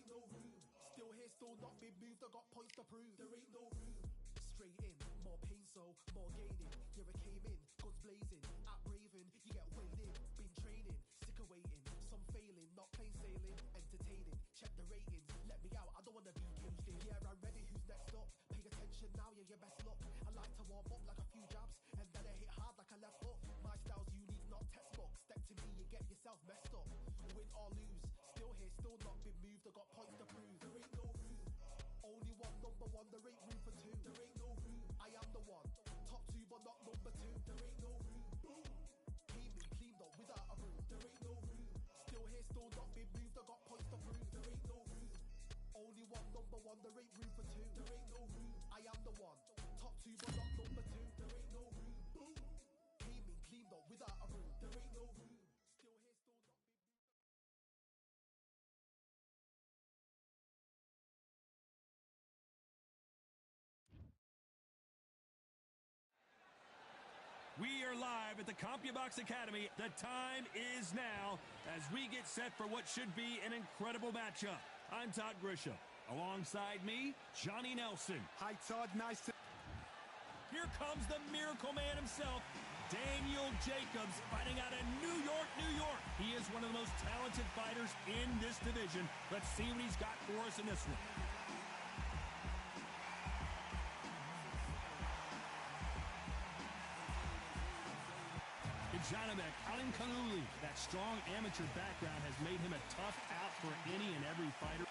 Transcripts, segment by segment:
ain't no room. Still here, still not been moved. I got points to prove. There ain't no room. Straight in, more pain, so more gaining. Here I came in, guns blazing. At Raven, you get weighed in. Been training, sick of waiting. Some failing, not plain sailing. Entertaining, check the ratings. Let me out, I don't wanna be caged in. Yeah, I'm ready, who's next up? Pay attention now, yeah, your best luck. I like to warm up like a few jabs, and then I hit hard like a left hook. My style's unique, not textbook. Step to me, you get yourself messed up. Win or lose, still here, still not been moved. I got points to prove. There ain't no room. Only one, number one, there ain't room for two. There ain't no room. I am the one. Top two, but not number two. There ain't no room. Boom. Came in, cleaned up without a broom. There ain't no room. Still here, still not been moved. I got points to prove. There ain't no room. Only one, number one, there ain't room for two. There ain't no room. I am the one. Top two, but not number two. There ain't no room. Boom. Came in, cleaned up without a broom. There ain't no room. Still here, still not been moved. We are live at the CompuBox Academy. The time is now as we get set for what should be an incredible matchup. I'm Todd Grisham. Alongside me, Johnny Nelson. Hi, Todd. Nice to... Here comes the Miracle Man himself, Daniel Jacobs, fighting out of New York, New York. He is one of the most talented fighters in this division. Let's see what he's got for us in this one. Janemek Alinkanuli. That strong amateur background has made him a tough out for any and every fighter.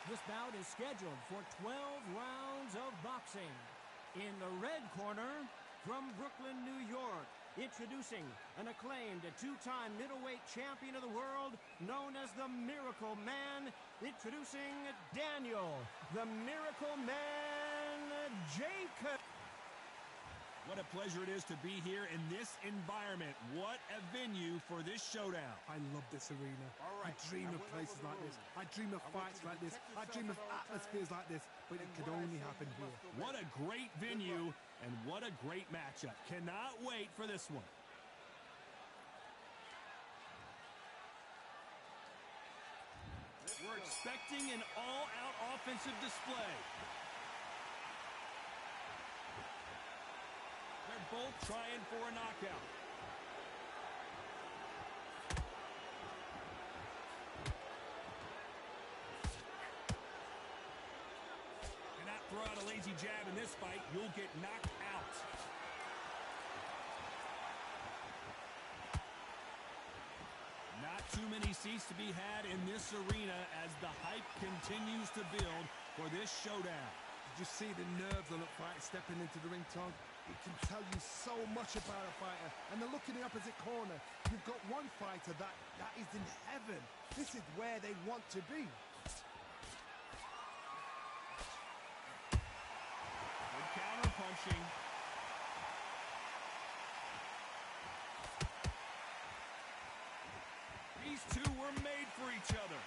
This bout is scheduled for 12 rounds of boxing. In the red corner, from Brooklyn, New York, introducing an acclaimed two-time middleweight champion of the world, known as the Miracle Man, introducing Daniel, the Miracle Man Jacobs. What a pleasure it is to be here in this environment. What a venue for this showdown. I love this arena. I dream of places like this. I dream of fights like this. I dream of atmospheres like this. But it could only happen here. What a great venue and what a great matchup. Cannot wait for this one. We're expecting an all-out offensive display. They're both trying for a knockout. Cannot throw out a lazy jab in this fight. You'll get knocked out. Not too many seats to be had in this arena as the hype continues to build for this showdown. Did you see the nerves on a fighter stepping into the ring, Todd? It can tell you so much about a fighter. And then look in the opposite corner. You've got one fighter that is in heaven. This is where they want to be. Good counter punching. These two were made for each other.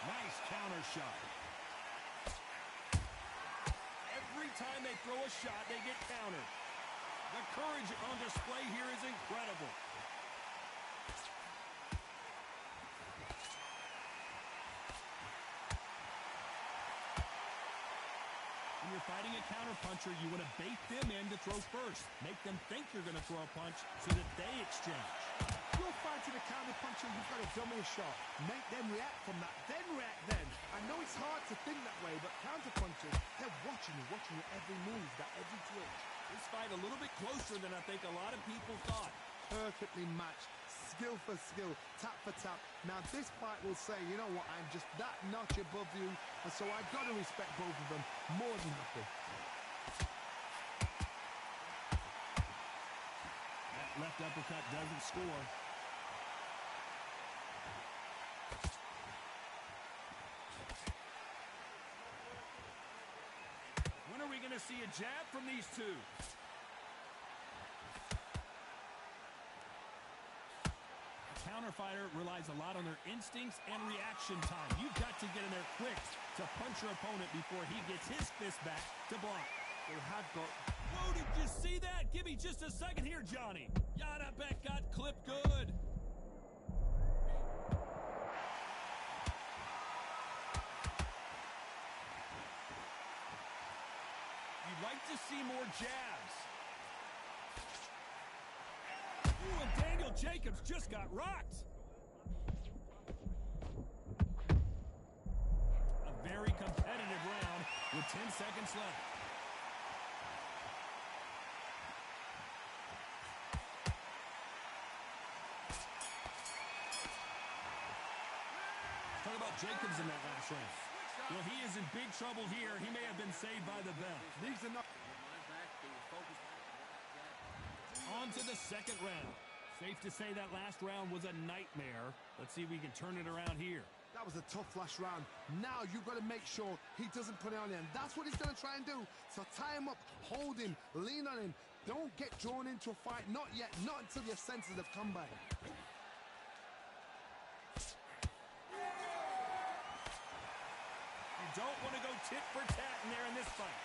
Nice counter shot. Every time they throw a shot, they get countered. The courage on display here is incredible. When you're fighting a counterpuncher, you want to bait them in to throw first. Make them think you're going to throw a punch so that they exchange. You're fighting a counterpuncher, you've got to dummy a shot. Make them react from that, then react then. I know it's hard to think that way, but counterpunchers, they're watching you every move, every twitch. This fight a little bit closer than I think a lot of people thought. Perfectly matched, skill for skill, tap for tap. Now this fight will say, you know what, I'm just that notch above you, and so I've got to respect both of them more than happy. That left uppercut doesn't score. When are we going to see a jab from these two? A counterfighter relies a lot on their instincts and reaction time. You've got to get in there quick to punch your opponent before he gets his fist back to block. They have got... Whoa, did you see that? Give me just a second here, Johnny. Yeah, that back got clipped good. like to see more jabs. Ooh, and Daniel Jacobs just got rocked. A very competitive round with 10 seconds left. Talk about Jacobs in that last round. Well, he is in big trouble here. He may have been saved by the bell. These are not... On to the second round. Safe to say that last round was a nightmare. Let's see if we can turn it around here. That was a tough last round. Now you've got to make sure he doesn't put it on him. That's what he's going to try and do. So tie him up, hold him, lean on him. Don't get drawn into a fight. Not yet. Not until your senses have come back. You don't want to go tit for tat in there in this fight.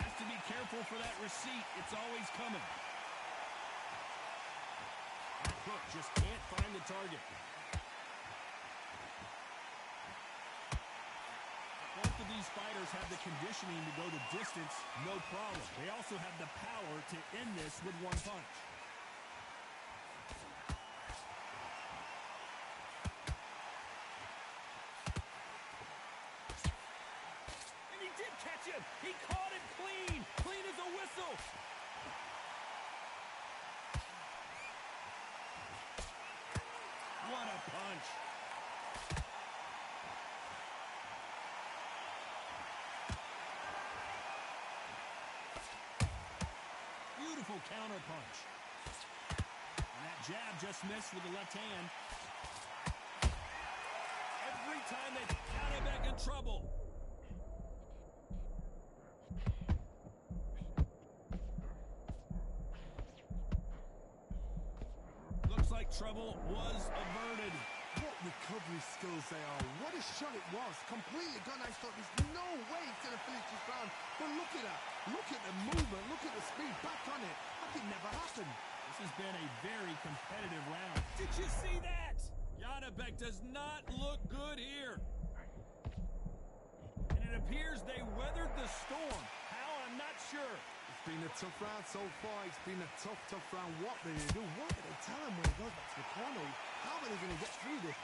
Has to be careful for that receipt. It's always coming. That hook just can't find the target. Both of these fighters have the conditioning to go the distance, no problem. They also have the power to end this with one punch. And he did catch him. He caught it clean. Clean as a whistle. What a punch. Beautiful counter punch. And that jab just missed with the left hand. Every time they got him back in trouble. Looks like trouble was averted. What recovery skills they are. What a shot it was. Completely gone. I thought there's no way he's going to finish this round. But look at that. Look at the movement. Look at the speed. Back on it. Like it never happened. This has been a very competitive round. Did you see that? Janabek does not look good here. And it appears they weathered the storm. How? I'm not sure. It's been a tough round so far. It's been a tough round. What do they do? What do they tell him when he goes back to the corner? How are they going to get through this?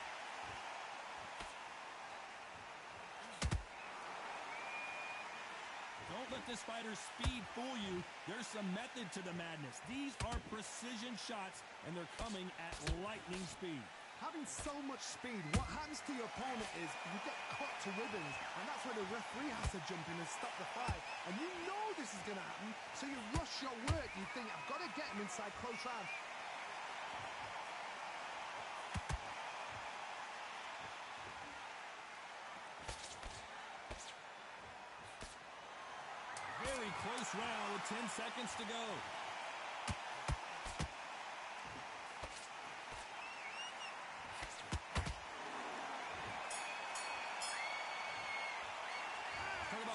Don't let this fighter's speed fool you. There's some method to the madness. These are precision shots, and they're coming at lightning speed. Having so much speed, what happens to your opponent is you get cut to ribbons, and that's where the referee has to jump in and stop the fight. And you know this is going to happen, so you rush your work. You think, I've got to get him inside close round. Very close round with 10 seconds to go.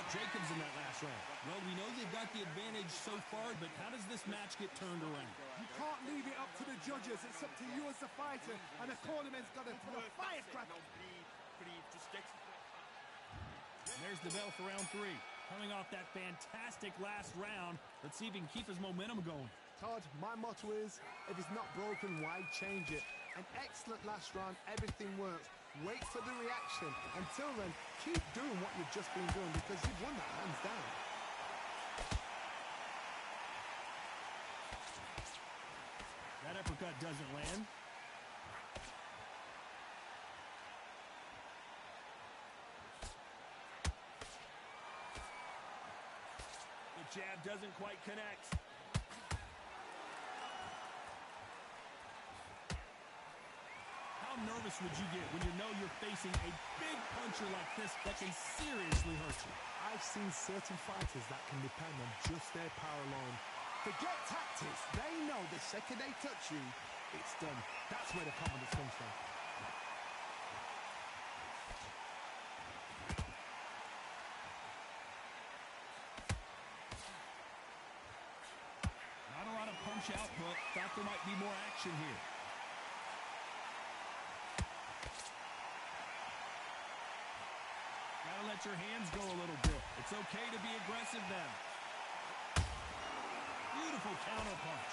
Jacobs in that last round. Well, we know they've got the advantage so far, but how does this match get turned around? You can't leave it up to the judges. It's up to you as the fighter, and the cornerman's got to put a firecracker. There's the bell for round 3. Coming off that fantastic last round, let's see if he can keep his momentum going. Todd, my motto is, if it's not broken, why change it? An excellent last round, everything works. Wait for the reaction. Until then, keep doing what you've just been doing because you've won that hands down. That uppercut doesn't land. The jab doesn't quite connect. How nervous would you get when you know you're facing a big puncher like this that can seriously hurt you? I've seen certain fighters that can depend on just their power alone. Forget tactics. They know the second they touch you, it's done. That's where the confidence comes from. Not a lot of punch output. Thought there might be more action here. let your hands go a little bit. It's okay to be aggressive then. Beautiful counter punch.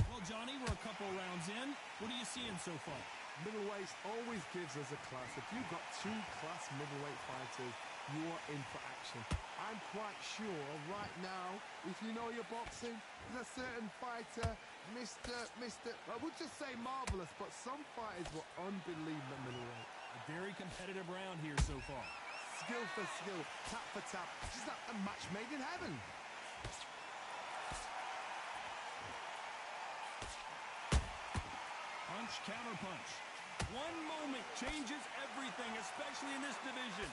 Well, Johnny, we're a couple rounds in. What are you seeing so far? Middleweight always gives us a class. If you've got two class middleweight fighters, you are in for action. I'm quite sure right now, if you know your boxing, there's a certain fighter, I would just say marvelous, but some fighters were unbelievable at middleweight. A very competitive round here so far. Skill for skill, tap for tap. Just like a match made in heaven. Punch, counter punch. One moment changes everything, especially in this division.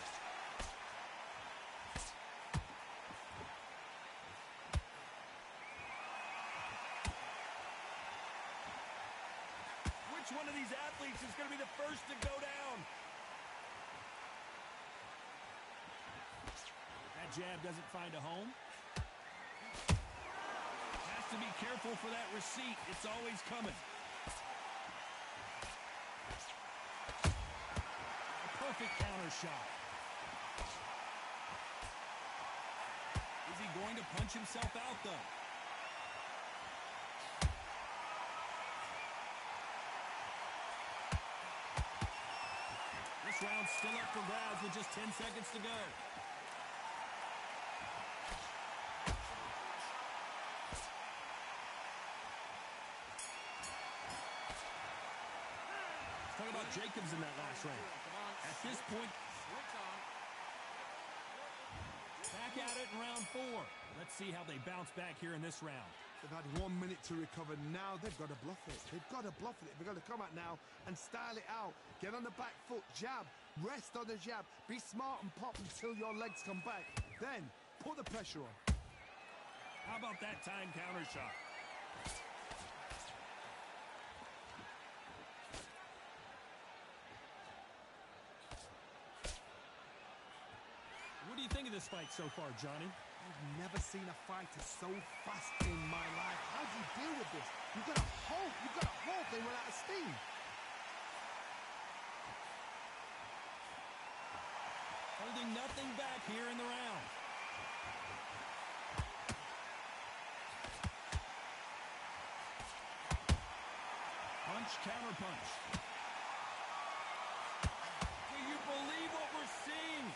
Which one of these athletes is going to be the first to go down? That jab doesn't find a home. Has to be careful for that receipt. It's always coming. Perfect counter shot. Is he going to punch himself out, though? This round's still up for grabs with just 10 seconds to go. Let's talk about Jacobs in that last round. At this point, back at it in round 4. Let's see how they bounce back here in this round. They've had 1 minute to recover. Now they've got to bluff it. They've got to bluff it. They've got to come out now and style it out. Get on the back foot, jab, rest on the jab. Be smart and pop until your legs come back. Then put the pressure on. How about that time counter shot? What do you think of this fight so far, Johnny? I've never seen a fighter so fast in my life. How do you deal with this? You've got to hope they run out of steam. Holding nothing back here in the round. Punch, counter punch. Do you believe what we're seeing?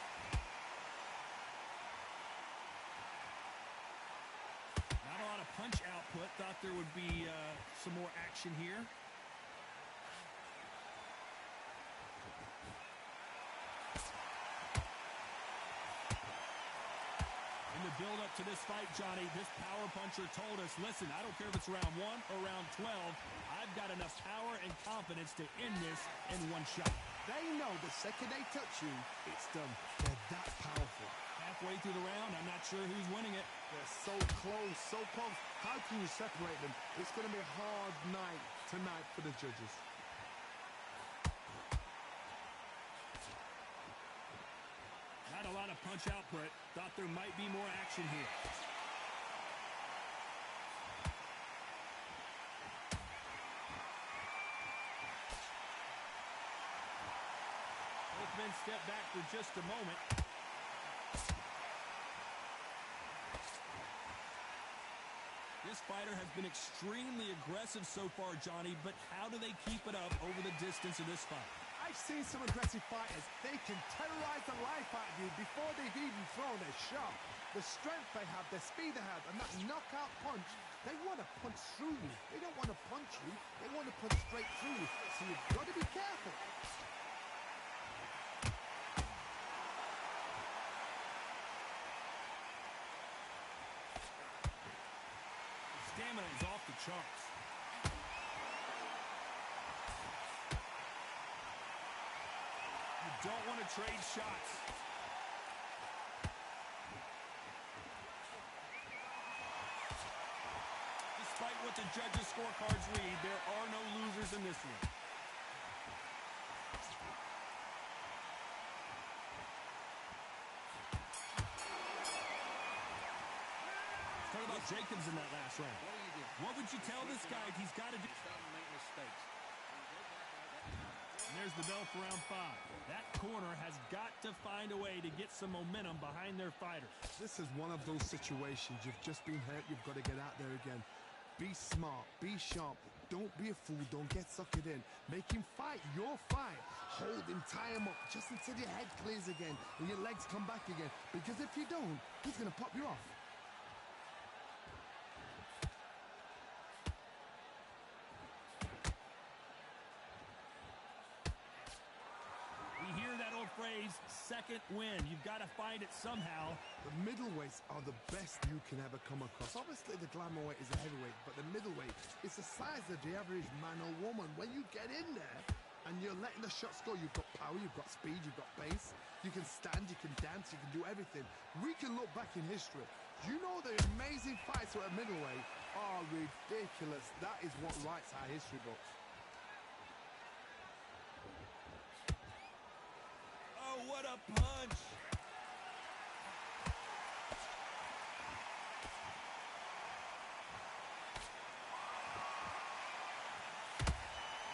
Not a lot of punch output. Thought there would be some more action here. In the build-up to this fight, Johnny, this power puncher told us, listen, I don't care if it's round 1 or round 12, I've got enough power and confidence to end this in one shot. They know the second they touch you, it's done. They're that powerful. Halfway through the round, I'm not sure who's winning it. They're so close, so close. How can you separate them? It's going to be a hard night tonight for the judges. Not a lot of punch output. Thought there might be more action here. Both men step back for just a moment. This fighter has been extremely aggressive so far, Johnny, but how do they keep it up over the distance of this fight? I've seen some aggressive fighters. They can terrorize the life out of you before they've even thrown a shot. The strength they have, the speed they have, and that knockout punch, they want to punch through you. They don't want to punch you. They want to punch straight through you. So you've got to be careful. Stamina is off the charts. You don't want to trade shots. Despite what the judges' scorecards read, there are no losers in this one. Talk about Jacobs in that last round. What would you tell this guy if he's got to do? mistakes. And there's the bell for round 5. That corner has got to find a way to get some momentum behind their fighters. This is one of those situations. You've just been hurt. You've got to get out there again. Be smart. Be sharp. Don't be a fool. Don't get suckered in. Make him fight your fight. Hold him. Tie him up just until your head clears again and your legs come back again. Because if you don't, he's going to pop you off. We hear that old phrase, second win. You've got to find it somehow. The middleweights are the best you can ever come across. Obviously, the glamour weight is a heavyweight, but the middleweight is the size of the average man or woman. When you get in there and you're letting the shots go, you've got power, you've got speed, you've got pace. You can stand, you can dance, you can do everything. We can look back in history. You know the amazing fights at middleweight are ridiculous. That is what writes our history books. Oh, what a punch!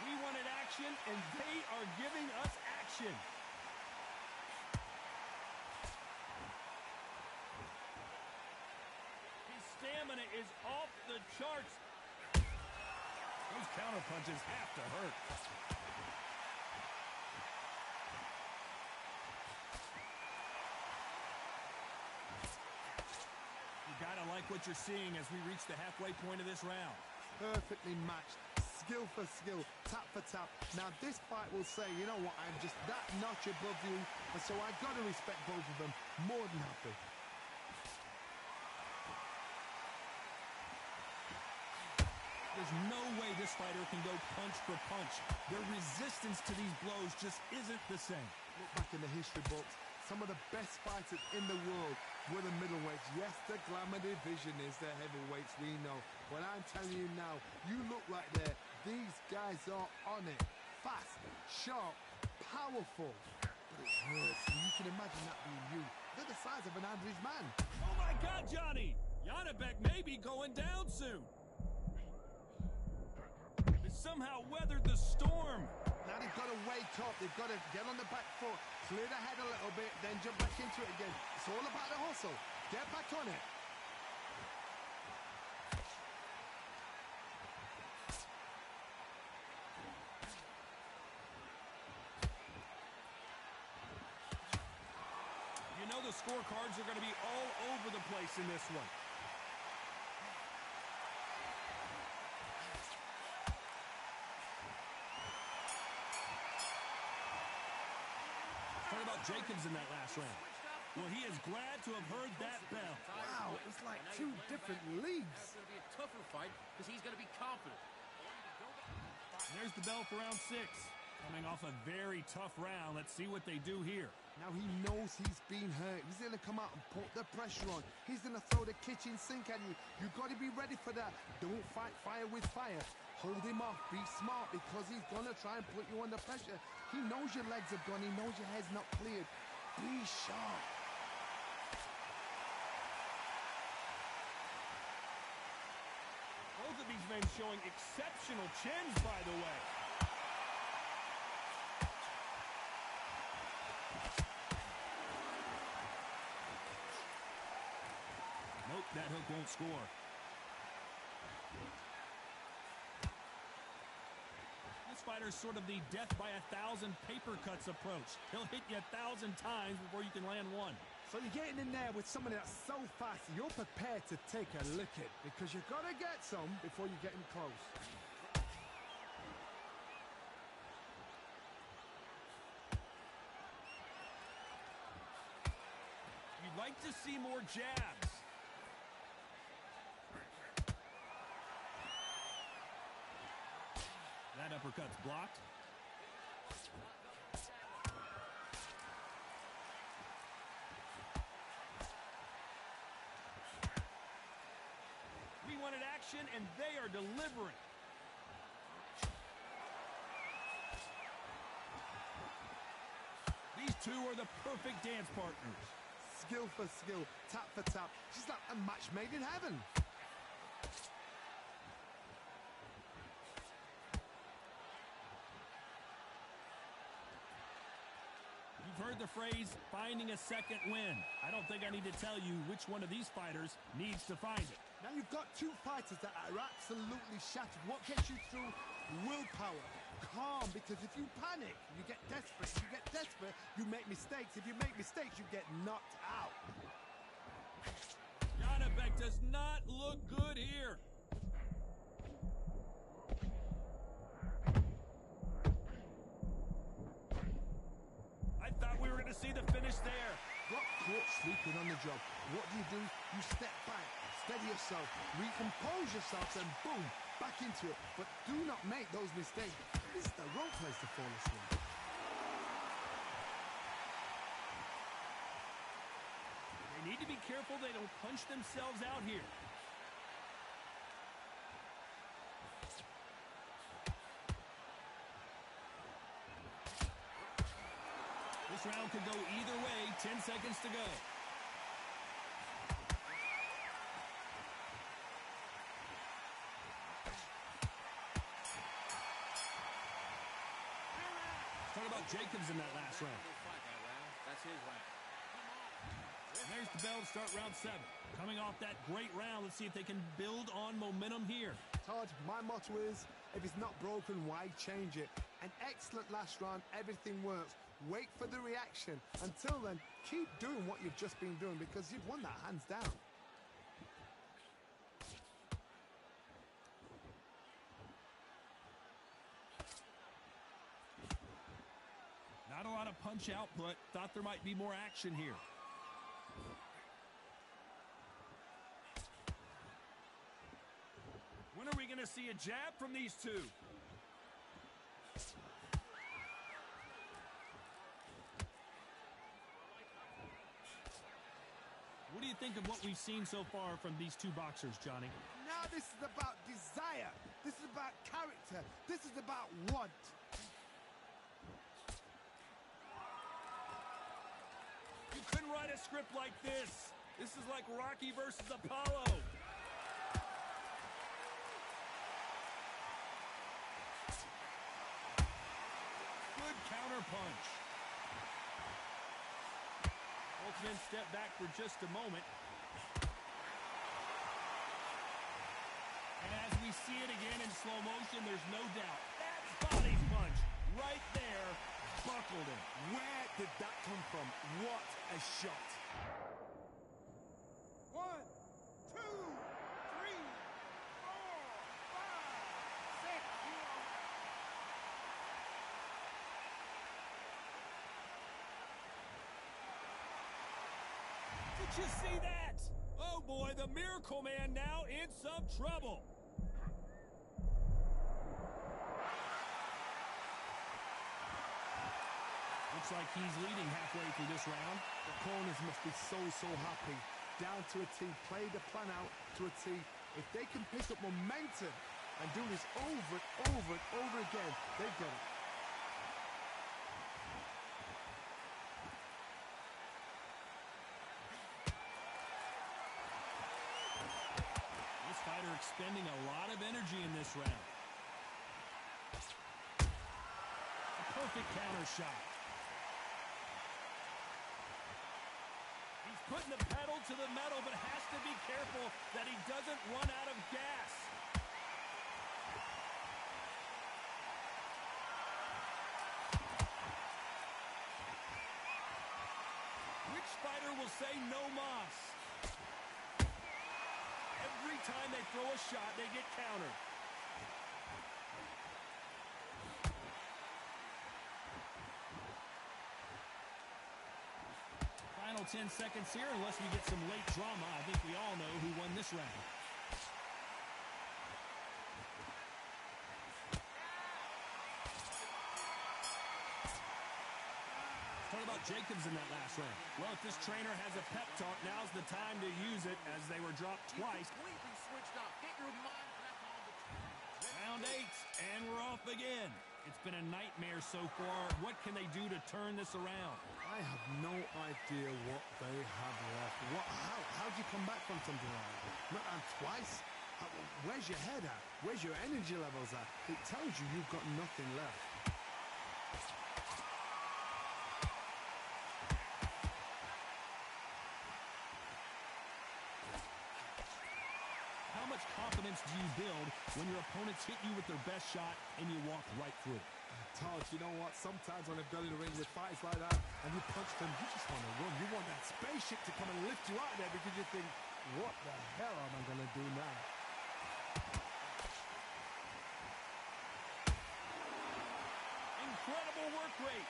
We wanted action, and they are giving us action. His stamina is off the charts. Those counter punches have to hurt. Gotta like what you're seeing as we reach the halfway point of this round. Perfectly matched, skill for skill, tap for tap. Now this fight will say, you know what, I'm just that notch above you, and so I gotta respect both of them more than happy. There's no way this fighter can go punch for punch. Their resistance to these blows just isn't the same. Look back in the history books. Some of the best fighters in the world were the middleweights. Yes, the glamour division is the heavyweights, we know. But I'm telling you now, you look right there. These guys are on it. Fast, sharp, powerful. But it hurts. And you can imagine that being you. They're the size of an average man. Oh my God, Johnny! Janibek may be going down soon. They somehow weathered the storm. Now they've got to wake up. They've got to get on the back foot, clear the head a little bit, then jump back into it again. It's all about the hustle. Get back on it. You know the scorecards are going to be all over the place in this one. What about Jacobs in that last round? Well, he is glad to have heard that bell. Wow, it was like two different leagues. That's going to be a tougher fight because he's going to be confident. There's the bell for round 6. Coming off a very tough round. Let's see what they do here. Now he knows he's been hurt. He's going to come out and put the pressure on. He's going to throw the kitchen sink at you. You've got to be ready for that. Don't fight fire with fire. Hold him off. Be smart because he's going to try and put you under pressure. He knows your legs have gone. He knows your head's not cleared. Be sharp. Both of these men showing exceptional chins, by the way. Nope, that hook won't score. This fighter's sort of the death by 1,000 paper cuts approach. He'll hit you 1,000 times before you can land one. So you're getting in there with somebody that's so fast, you're prepared to take a licking because you've got to get some before you get in close. You'd like to see more jabs. That uppercut's blocked. We wanted action, and they are delivering. These two are the perfect dance partners. Skill for skill, tap for tap, just like a match made in heaven. heard the phrase, finding a second win. I don't think I need to tell you which one of these fighters needs to find it. Now you've got two fighters that are absolutely shattered. What gets you through? Willpower. Calm, because if you panic, you get desperate. If you get desperate, you make mistakes. If you make mistakes, you get knocked out. Janibek does not look good here. I thought we were going to see the finish there. Got caught sleeping on the job. What do? You step back, steady yourself, recompose yourself, and boom, back into it. But do not make those mistakes. This is the wrong place to fall asleep. They need to be careful they don't punch themselves out here. This round could go either way. 10 seconds to go. Talk about Jacobs in that last round. That's his round. And there's the bell to start round 7. Coming off that great round, let's see if they can build on momentum here. Todd, my motto is, if it's not broken, why change it? An excellent last round, everything works. Wait for the reaction. Until then, keep doing what you've just been doing because you've won that hands down. Not a lot of punch output. Thought there might be more action here. When are we going to see a jab from these two? What do you think of what we've seen so far from these two boxers, Johnny? Now this is about desire. This is about character. This is about want. You couldn't write a script like this. This is like Rocky versus Apollo. Good counter punch. Ultimate step back for just a moment. And as we see it again in slow motion, there's no doubt. That's body punch right there. Buckled him. Where did that come from? What a shot. 1, 2, 3, 4, 5, 6. Did you see that? Oh boy, the Miracle Man now in some trouble. Looks like he's leading halfway through this round. The corners must be so happy. Down to a T. Play the plan out to a T. If they can pick up momentum and do this over and over and over again, they've got it. This fighter expending a lot of energy in this round. A perfect counter shot. He's putting the pedal to the metal, but has to be careful that he doesn't run out of gas. Which fighter will say no mas? Every time they throw a shot, they get countered. Final 10 seconds here, unless we get some late drama. I think we all know who won this round. Talk about Jacobs in that last round. Well, if this trainer has a pep talk, now's the time to use it as they were dropped twice. Completely switched up. Get your mind back on the track. Round 8, and we're off again. It's been a nightmare so far. What can they do to turn this around? I have no idea what they have left. How do you come back from something like that? Not twice? Where's your head at? Where's your energy levels at? It tells you you've got nothing left. confidence do you build when your opponents hit you with their best shot and you walk right through? Todd, you know what? Sometimes when they've done in the ring with fights like that and you punch them, you just want to run. You want that spaceship to come and lift you out there because you think, what the hell am I going to do now? Incredible work rate.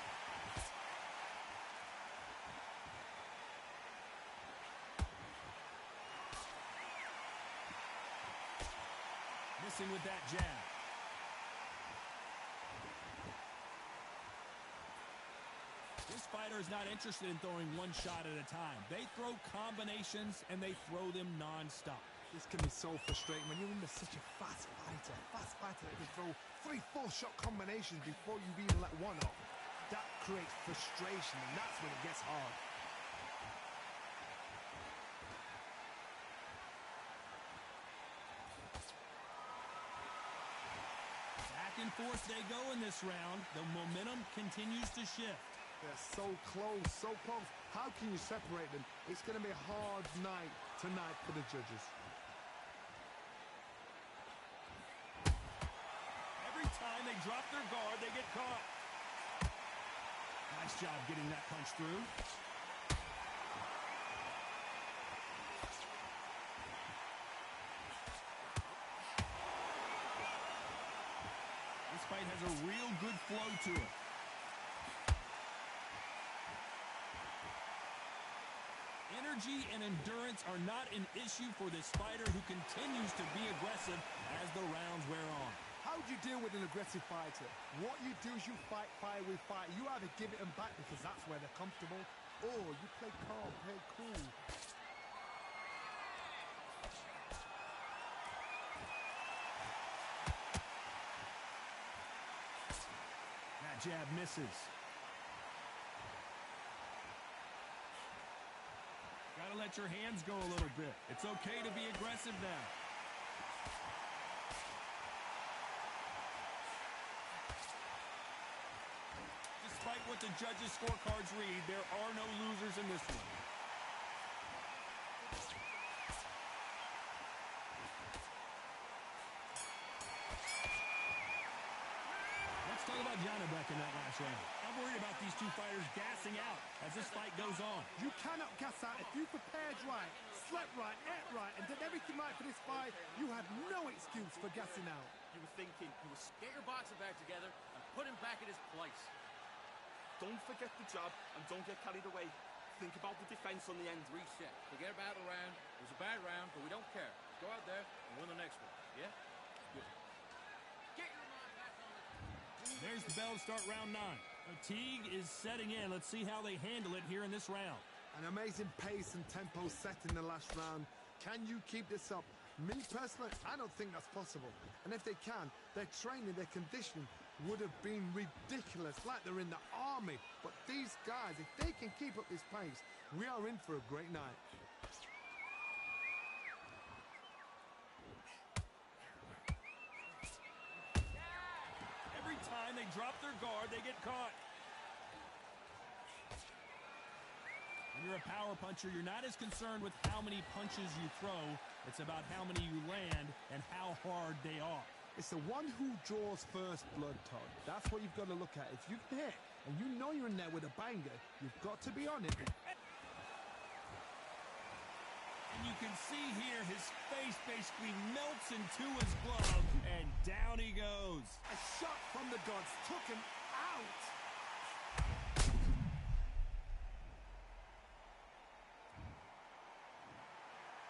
Missing with that jab. This fighter is not interested in throwing one shot at a time. They throw combinations, and they throw them non-stop. This can be so frustrating when you're under such a fast fighter that can throw 3-4 shot combinations before you've even let one off. That creates frustration, and that's when it gets hard. Back and forth they go in this round. The momentum continues to shift. They're so close, so close. How can you separate them? It's going to be a hard night tonight for the judges. Every time they drop their guard, they get caught. Nice job getting that punch through. This fight has a real good flow to it. Energy and endurance are not an issue for this fighter who continues to be aggressive as the rounds wear on. How do you deal with an aggressive fighter? What you do is you fight fire with fire. You either give it them back because that's where they're comfortable, or you play calm, play cool. That jab misses. Gotta let your hands go a little bit. It's okay to be aggressive now. Despite what the judges' scorecards read, there are no losers in this one. Let's talk about Janabek in that last round. I'm worried about these two fighters gassing out as this fight goes on. You cannot gas out. If you prepared right, slept right, ate right, and did everything right for this fight, you have no excuse for gassing out. You were thinking, get your boxing bag together and put him back in his place. Don't forget the jab and don't get carried away. Think about the defense on the end. Reset. Forget about the round. It was a bad round, but we don't care. Go out there and win the next one. Yeah? Good. Get your mind back on it. There's the bell to start round 9. Fatigue is setting in. Let's see how they handle it here in this round. An amazing pace and tempo set in the last round. Can you keep this up? Me personally, I don't think that's possible. And if they can, their training, their conditioning would have been ridiculous, like they're in the army. But these guys, if they can keep up this pace, we are in for a great night. Every time they drop their guard, they get caught. When you're a power puncher, you're not as concerned with how many punches you throw. It's about how many you land and how hard they are. It's the one who draws first blood, Todd. That's what you've got to look at. If you can hit, and you know you're in there with a banger, you've got to be on it. And you can see here his face basically melts into his glove, and down he goes. A shot from the gods took him out.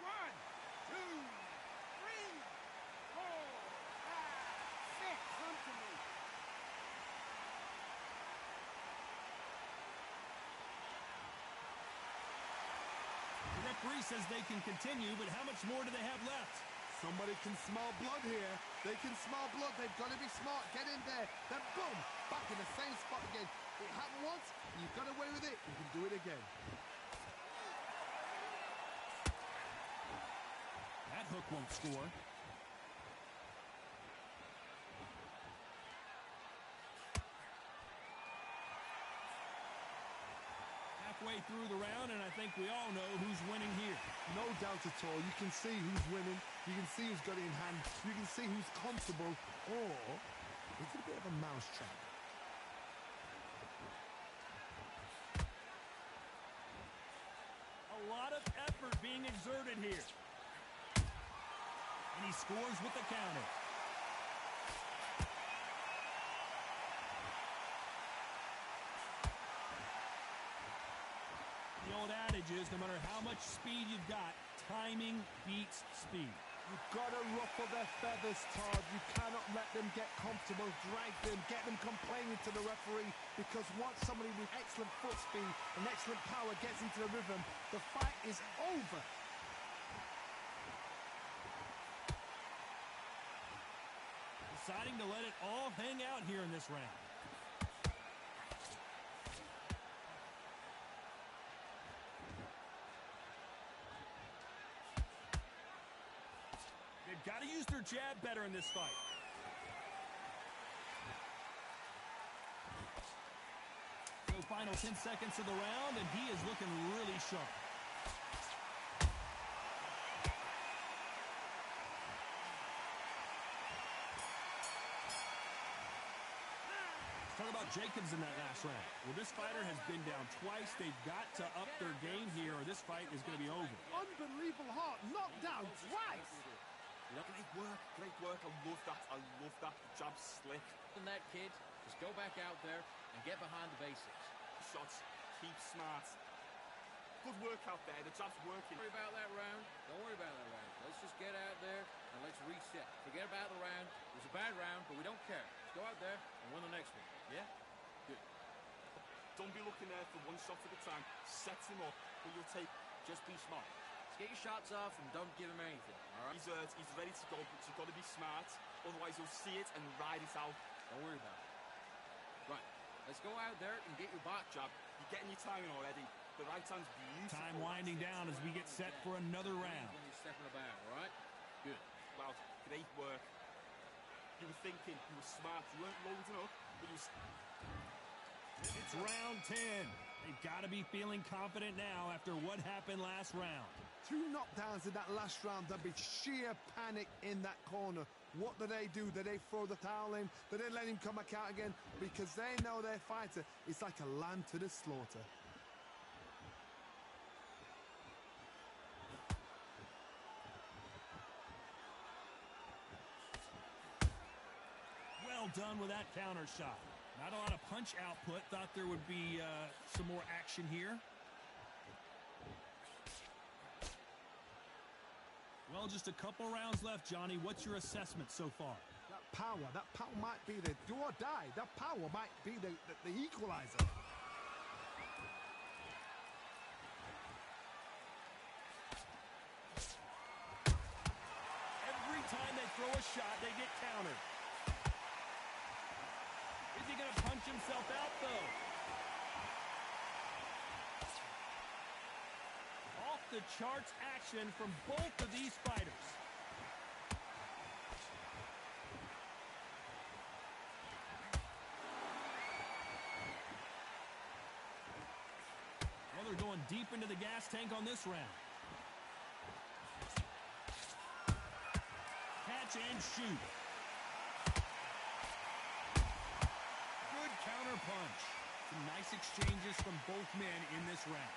One, two, three, four, five, six. Come to me. The referee says they can continue, but how much more do they have left? Somebody can smell blood here. They can smell blood. They've got to be smart. Get in there. Then boom, back in the same spot again. It happened once. You got away with it. You can do it again. That hook won't score. Halfway through the round, and I think we all know who's winning here. No doubt at all. You can see who's winning. You can see who's got it in hand. You can see who's comfortable. Or is it a bit of a mousetrap? A lot of effort being exerted here. And he scores with the counter. The old adage is, no matter how much speed you've got, timing beats speed. You've got to ruffle their feathers, Todd. You cannot let them get comfortable, drag them, get them complaining to the referee, because once somebody with excellent foot speed and excellent power gets into the rhythm, the fight is over. Deciding to let it all hang out here in this round. They've got to use their jab better in this fight. So final 10 seconds of the round, and he is looking really sharp. Talk about Jacobs in that last round. Well, this fighter has been down twice. They've got to up their game here, or this fight is going to be over. Unbelievable heart, knocked down twice. Great work. I love that. The jab slick. And that kid, just go back out there and get behind the basics. Shots, keep smart. Good work out there. The jab's working. Don't worry about that round. Don't worry about that round. Let's just get out there and let's reset. Forget about the round. It was a bad round, but we don't care. Let's go out there and win the next one. Yeah? Good. Don't be looking there for one shot at a time. Set him up, but you'll take. Just be smart. Let's get your shots off and don't give him anything. All right? He's ready to go, but you've got to be smart. Otherwise, you'll see it and ride it out. Don't worry about it. Right. Let's go out there and get your back jab. You're getting your timing already. The right hand's beautiful. Time winding down as we get set for another round. When you're stepping about, all right? Good. Wow, great work. You were thinking, you were smart. You weren't loading up, but you were... It's round 10. They've got to be feeling confident now after what happened last round. 2 knockdowns in that last round. There'd be sheer panic in that corner. What do? Do they throw the towel in? Do they let him come back out again? Because they know their fighter is like a lamb to the slaughter. Well done with that counter shot. Not a lot of punch output. Thought there would be some more action here. Well, just a couple rounds left, Johnny. What's your assessment so far? That power might be the do or die. That power might be the equalizer. Every time they throw a shot, they get countered. Is he going to punch himself out, though? Off the charts action from both of these fighters. Well, they're going deep into the gas tank on this round. Catch and shoot. Good counter punch. Some nice exchanges from both men in this round.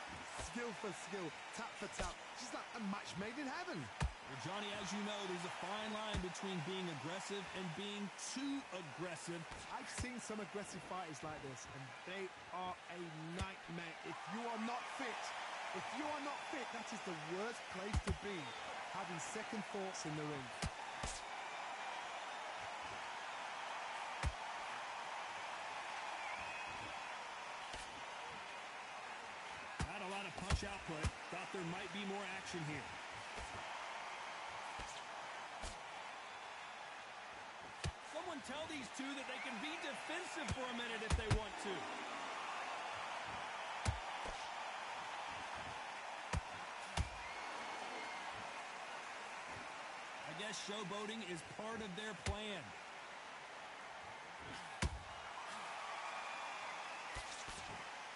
Skill for skill, tap for tap. Just like a match made in heaven. Well, Johnny, as you know, there's a fine line between being aggressive and being too aggressive. I've seen some aggressive fighters like this, and they are a nightmare. If you are not fit, that is the worst place to be, having second thoughts in the ring. Not a lot of punch output. Thought there might be more action here. Someone tell these two that they can be defensive for a minute if they want to. I guess showboating is part of their plan.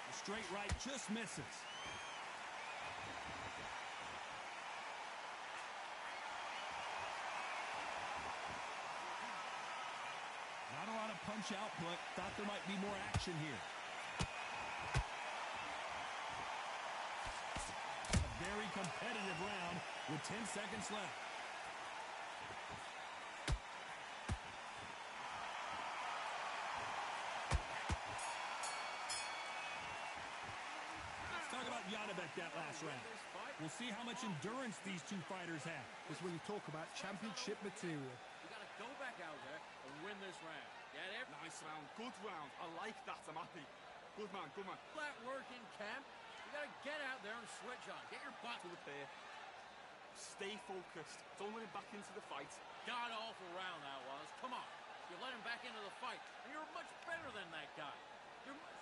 The straight right just misses. punch output. Thought there might be more action here. A very competitive round with 10 seconds left. Let's talk about Janibek that last round. We'll see how much endurance these two fighters have. It's when you talk about championship material. You got to go back out there and win this round. Get it? Nice round, good round. I like that, I'm happy. Good man, good man. All that work in camp, you got to get out there and switch on. Get your butt To the pair. Stay focused. Don't let him back into the fight. God-awful round that was. Come on. You let him back into the fight, and you're much better than that guy. You're much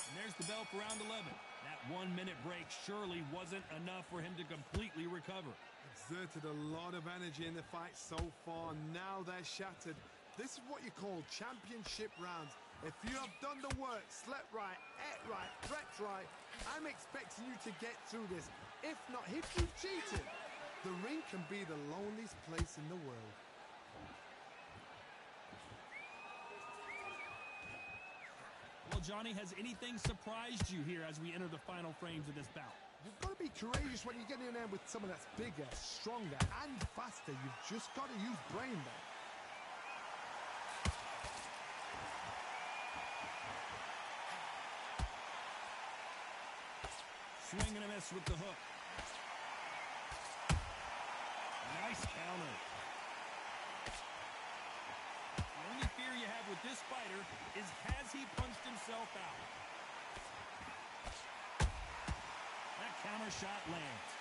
And there's the bell for round 11. That 1 minute break surely wasn't enough for him to completely recover. Exerted a lot of energy in the fight so far. Now they're shattered. This is what you call championship rounds. If you have done the work, slept right, ate right, prepped right, I'm expecting you to get through this. If not, if you cheated, the ring can be the loneliest place in the world. Well, Johnny, has anything surprised you here as we enter the final frames of this bout? You've got to be courageous when you get in there with someone that's bigger, stronger, and faster. You've just got to use brain there. Swing and a miss with the hook. Nice counter. The only fear you have with this fighter is, has he punched himself out? That counter shot lands.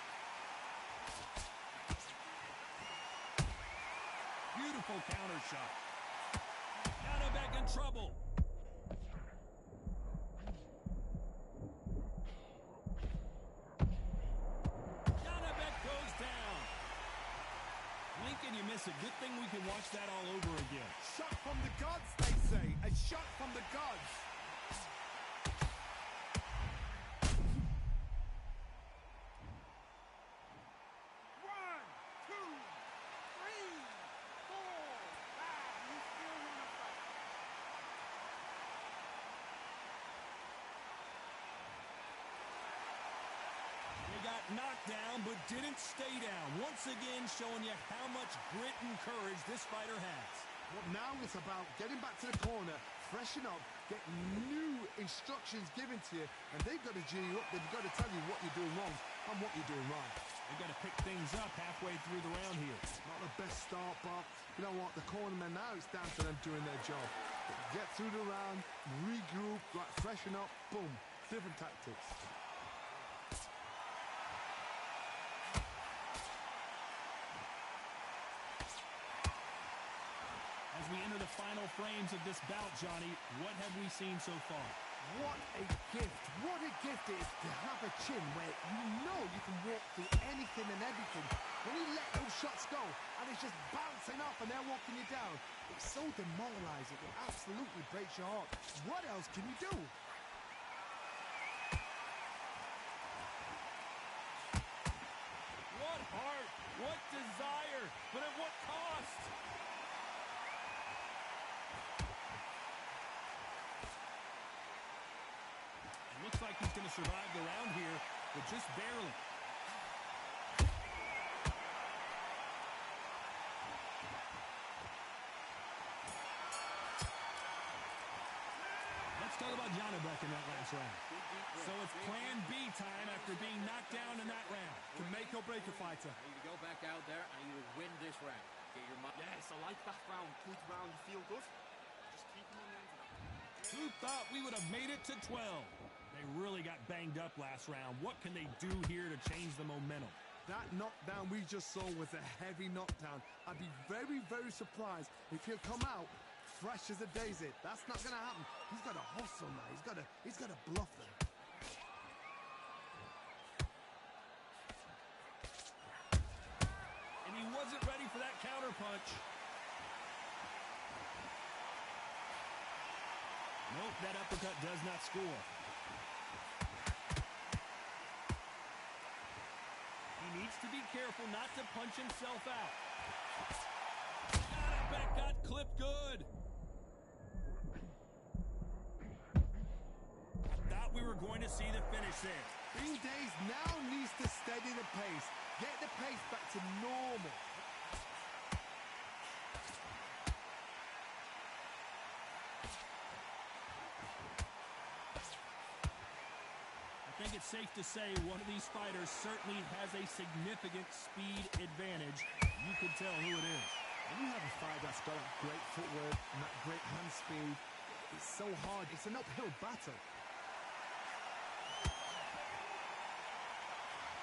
Beautiful counter shot. Janibek in trouble. Janibek goes down. Blink and you miss it. Good thing we can watch that all over again. Shot from the gods, they say. A shot from the gods. One, two, three, four, five. You still want to fight? They got knocked down but didn't stay down. Once again showing you how much grit and courage this fighter has. Well, now it's about getting back to the corner, freshen up, get new instructions given to you, and they've got to G you up. They've got to tell you what you're doing wrong and what you're doing right. They've got to pick things up halfway through the round here. Not the best start, but you know what? The cornermen now, it's down to them doing their job. Get through the round, regroup, right, freshen up, boom. Different tactics. As we enter the final frames of this bout, Johnny, what have we seen so far? What a gift. What a gift it is to have a chin where you know you can walk through anything and everything. When you let those shots go and it's just bouncing off and they're walking you down, it's so demoralizing. It absolutely breaks your heart. What else can you do? What heart, what desire, but at what cost? It looks like he's going to survive the round here, but just barely. Let's talk about Janibek in that last round. So it's plan B time after being knocked down in that round. Can make or break a fighter. You to go back out there and you would win this round. Get your mind. Yes, I like that round. Good round. You feel good? Just keep him on the end of that. Who thought we would have made it to 12? They really got banged up last round. What can they do here to change the momentum? That knockdown we just saw was a heavy knockdown. I'd be very, very surprised if he'll come out fresh as a daisy. That's not going to happen. He's got to hustle now. He's got to bluff them. And he wasn't ready for that counter punch. Nope, that uppercut does not score. He needs to be careful not to punch himself out. Janibek got clipped good. going to see the finish there. Bean Days now needs to steady the pace. Get the pace back to normal. I think it's safe to say one of these fighters certainly has a significant speed advantage. You can tell who it is. When you have a fighter that's got that great footwork and that great hand speed, it's so hard. It's an uphill battle.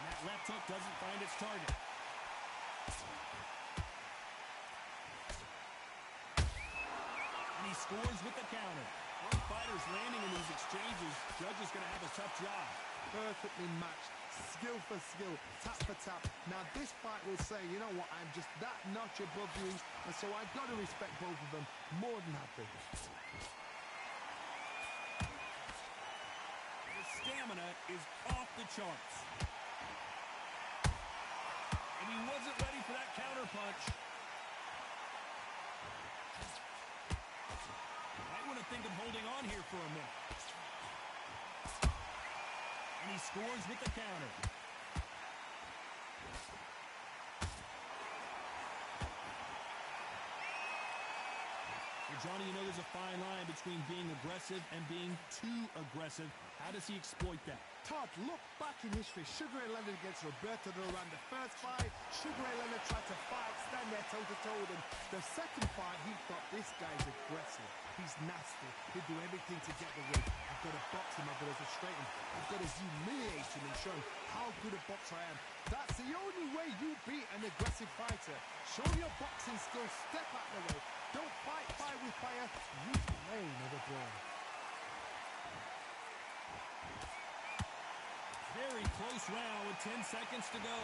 And that left hook doesn't find its target. And he scores with the counter. Both fighters landing in these exchanges. Judge is going to have a tough job. Perfectly matched, skill for skill, tap for tap. Now this fight will say, you know what, I'm just that notch above you, and so I've got to respect both of them. More than happy. The stamina is off the charts. And he wasn't ready for that counter punch. Might want to think of holding on here for a minute. And he scores with the counter. Well, Johnny, you know there's a fine line between being aggressive and being too aggressive. How does he exploit that? Todd, look back in history. Sugar Ray Leonard against Roberto Duran. The first fight, Sugar Ray Leonard tried to fight, stand there toe-to-toe with him. The second fight, he thought, this guy's aggressive. He's nasty. He'd do everything to get the win. I've got to box him. I've got to frustrate him. I've got to humiliate him and show him how good a boxer I am. That's the only way you beat an aggressive fighter. Show your boxing skills. Step out the way. Don't fight fire with fire. Use the lane of the brawl. Very close round with 10 seconds to go.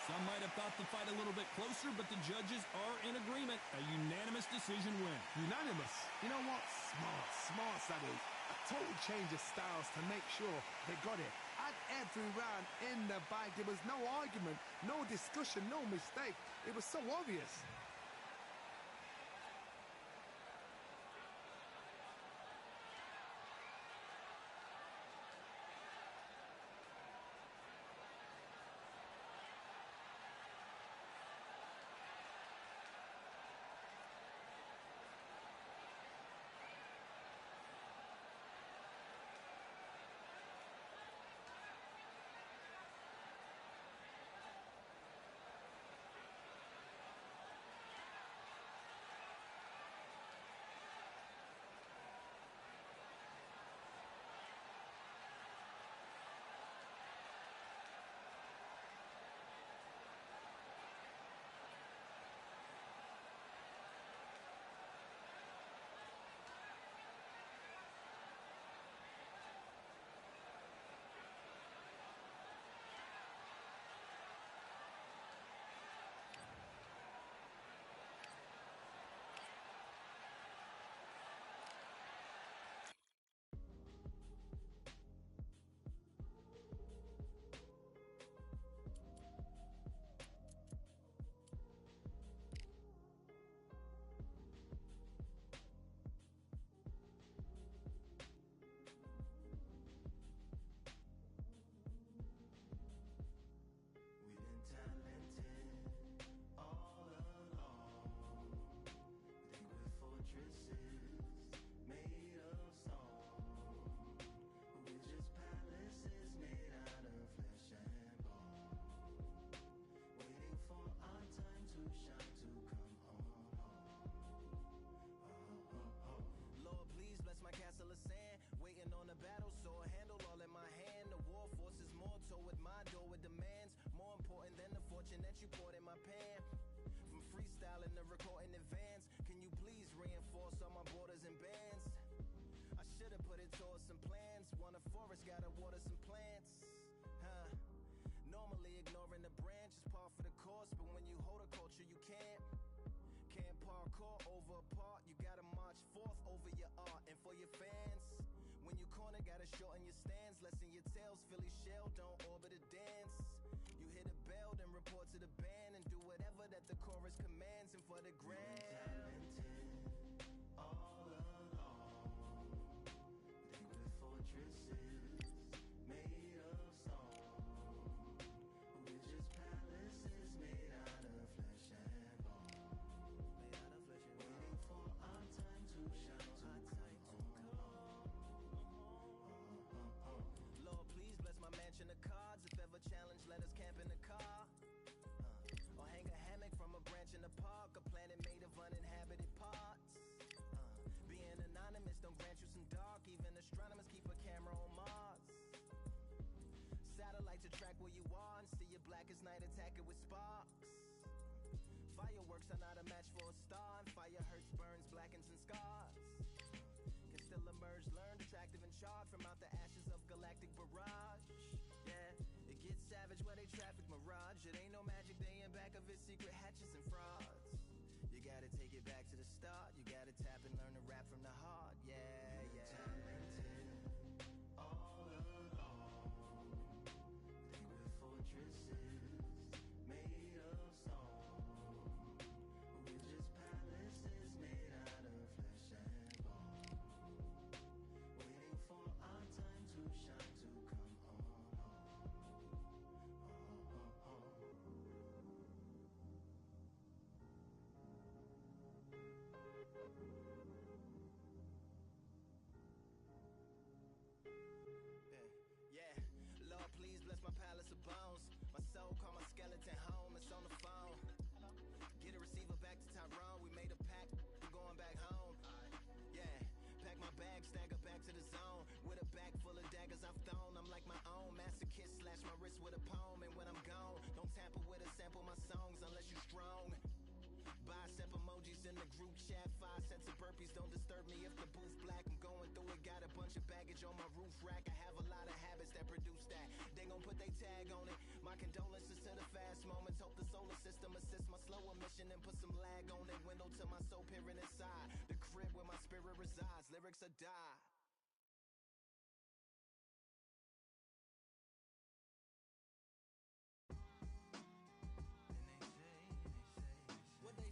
Some might have thought the fight a little bit closer, but the judges are in agreement. A unanimous decision win. Unanimous. You know what? Smart, that is. A total change of styles to make sure they got it. At every round in the bag, there was no argument, no discussion, no mistake. It was so obvious. Over apart, you gotta march forth over your art. And for your fans, when you corner corner, gotta shorten your stance. Lessen your tails, Philly shell, don't orbit a dance. You hit a bell, then report to the band and do whatever that the chorus commands. And for the grand, all alone, think we're fortresses made of stone. We're just palaces made out of flesh and bone. Waiting for our time to shine, Lord, please bless my mansion of cards. If ever challenged, let us camp in the car. Or hang a hammock from a branch in the park. A planet made of uninhabited parts. Being anonymous don't grant you some dark. Even astronomers keep a camera on Mars. Satellites to track where you are and see your blackest night attack it with sparks. Fireworks are not a match for a star. And fire hurts, burns, blackens, and scars. Can still emerge, learned, attractive and charred from out the ashes of galactic barrage. Yeah, it gets savage where they traffic mirage. It ain't no magic day in back of its secret hatches and frauds. You gotta take it back to the start. You gotta tap and learn to rap from the heart. Yeah, yeah. Talented, all alone. Think we're fortresses made of stone. We're just palaces made out of flesh and bone. Waiting for our time to shine, to come on home. Yeah, Lord, please bless my palace of bones. My soul call my skeleton home. It's on the phone. Get a receiver back to Tyrone. We made a pact, we're going back home. Yeah, pack my bag, stagger back to the zone. With a bag full of daggers I've thrown. I'm like my own masochist, slash my wrist with a poem. And when I'm gone, don't tamper with a sample my songs unless you're strong. Bicep emojis in the group chat. 5 sets of burpees don't disturb me if the booth black. I'm going through it, got a bunch of baggage on my roof rack. I have a lot of habits that produce that. They gon' put they tag on it. My condolences to the fast moments. Hope the solar system assists my slower mission and put some lag on it. Window to my soul peering inside the crib where my spirit resides. Lyrics are die. What they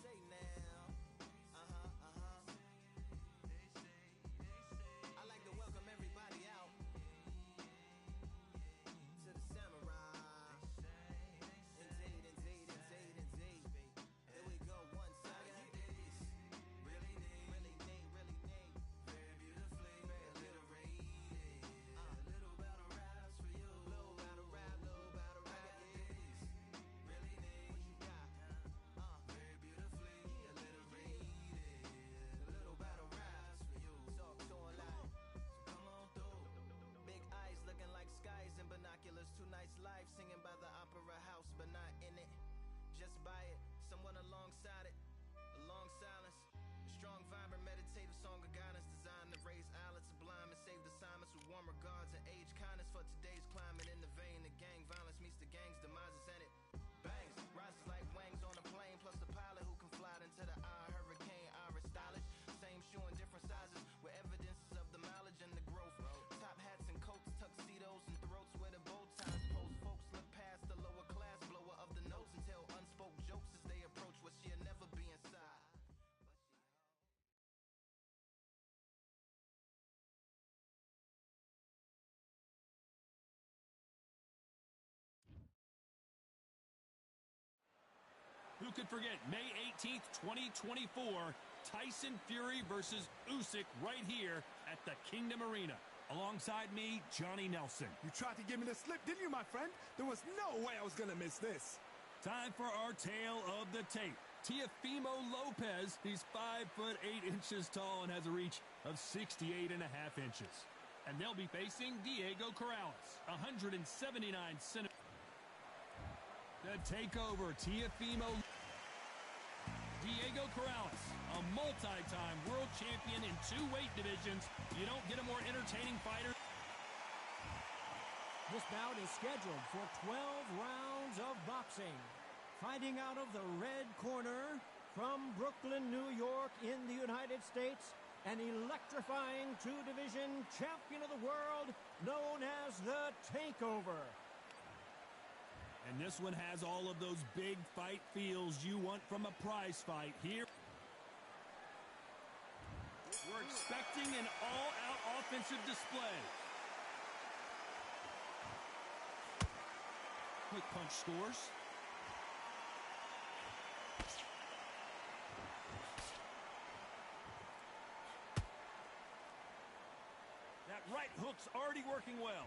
say now? I like to welcome everybody out to the samurai. Indeed, indeed, indeed, indeed. Here we go, one time. Really need, very beautifully, alliterated. Little battle raps for you. Little battle rap. Really need, what you got? Very beautifully alliterated. Little battle raps for you. Talk to 'em like, come on through. Big eyes looking like skies and binoculars. 2 nights life singing by the opera house, but not in it. Just by it, someone alongside it. A long silence. A strong, vibrant, meditative song of guidance designed to raise eyelids sublime and save the assignments with warm regards and age kindness for today's climate. In the vein, the gang violence meets the gang's demises, and it bangs. Rises like wings on a plane, plus the pilot who can fly into the eye. Hurricane Iris stylish. Same shoe in different sizes with evidences of the mileage and the growth. Top hats and coats, tuxedos and throats where the bow ties pose. Folks look past the lower class blower of the notes and tell unspoke jokes as they approach what she'll never be inside. Who could forget May 18th, 2024, Tyson Fury versus Usyk right here at the Kingdom Arena. Alongside me, Johnny Nelson. You tried to give me the slip, didn't you, my friend? There was no way I was going to miss this. Time for our tale of the tape. Teofimo Lopez, he's 5'8" tall and has a reach of 68.5 inches. And they'll be facing Diego Corrales, 179 centimeters. The takeover, Teofimo. Diego Corrales, a multi-time world champion in 2 weight divisions. You don't get a more entertaining fighter. This bout is scheduled for 12 rounds of boxing. Fighting out of the red corner from Brooklyn, New York in the United States, an electrifying two-division champion of the world known as the Takeover. And this one has all of those big fight feels you want from a prize fight here. We're expecting an all-out offensive display. Quick punch scores. That right hook's already working well.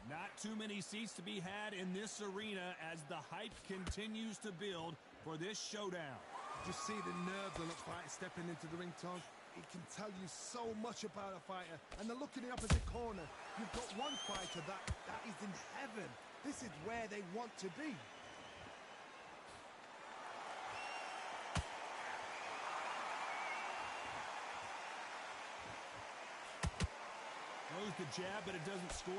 Not too many seats to be had in this arena as the hype continues to build for this showdown. Just see the nerves on a fighter stepping into the ring, Tom. It can tell you so much about a fighter. And the look in the opposite corner. You've got one fighter that is in heaven. This is where they want to be. Throws the jab, but it doesn't score.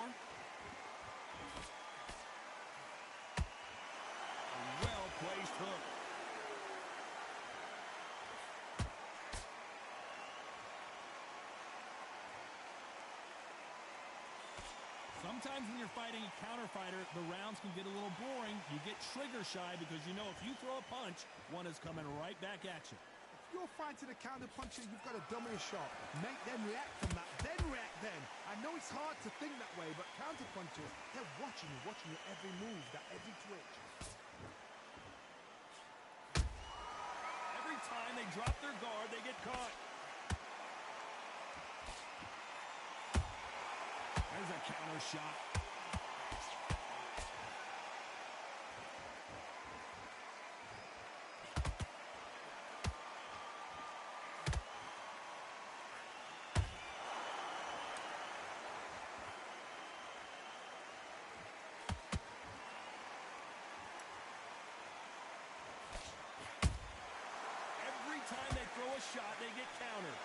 A well-placed hook. Sometimes when you're fighting a counter fighter, the rounds can get a little boring. You get trigger shy because you know if you throw a punch, one is coming right back at you. If you're fighting a counter puncher, you've got to dummy a shot. Make them react from that, then react then. I know it's hard to think that way, but counter punchers, they're watching your every move, that every twitch. Every time they drop their guard, they get caught. There's a counter shot. Every time they throw a shot, they get countered.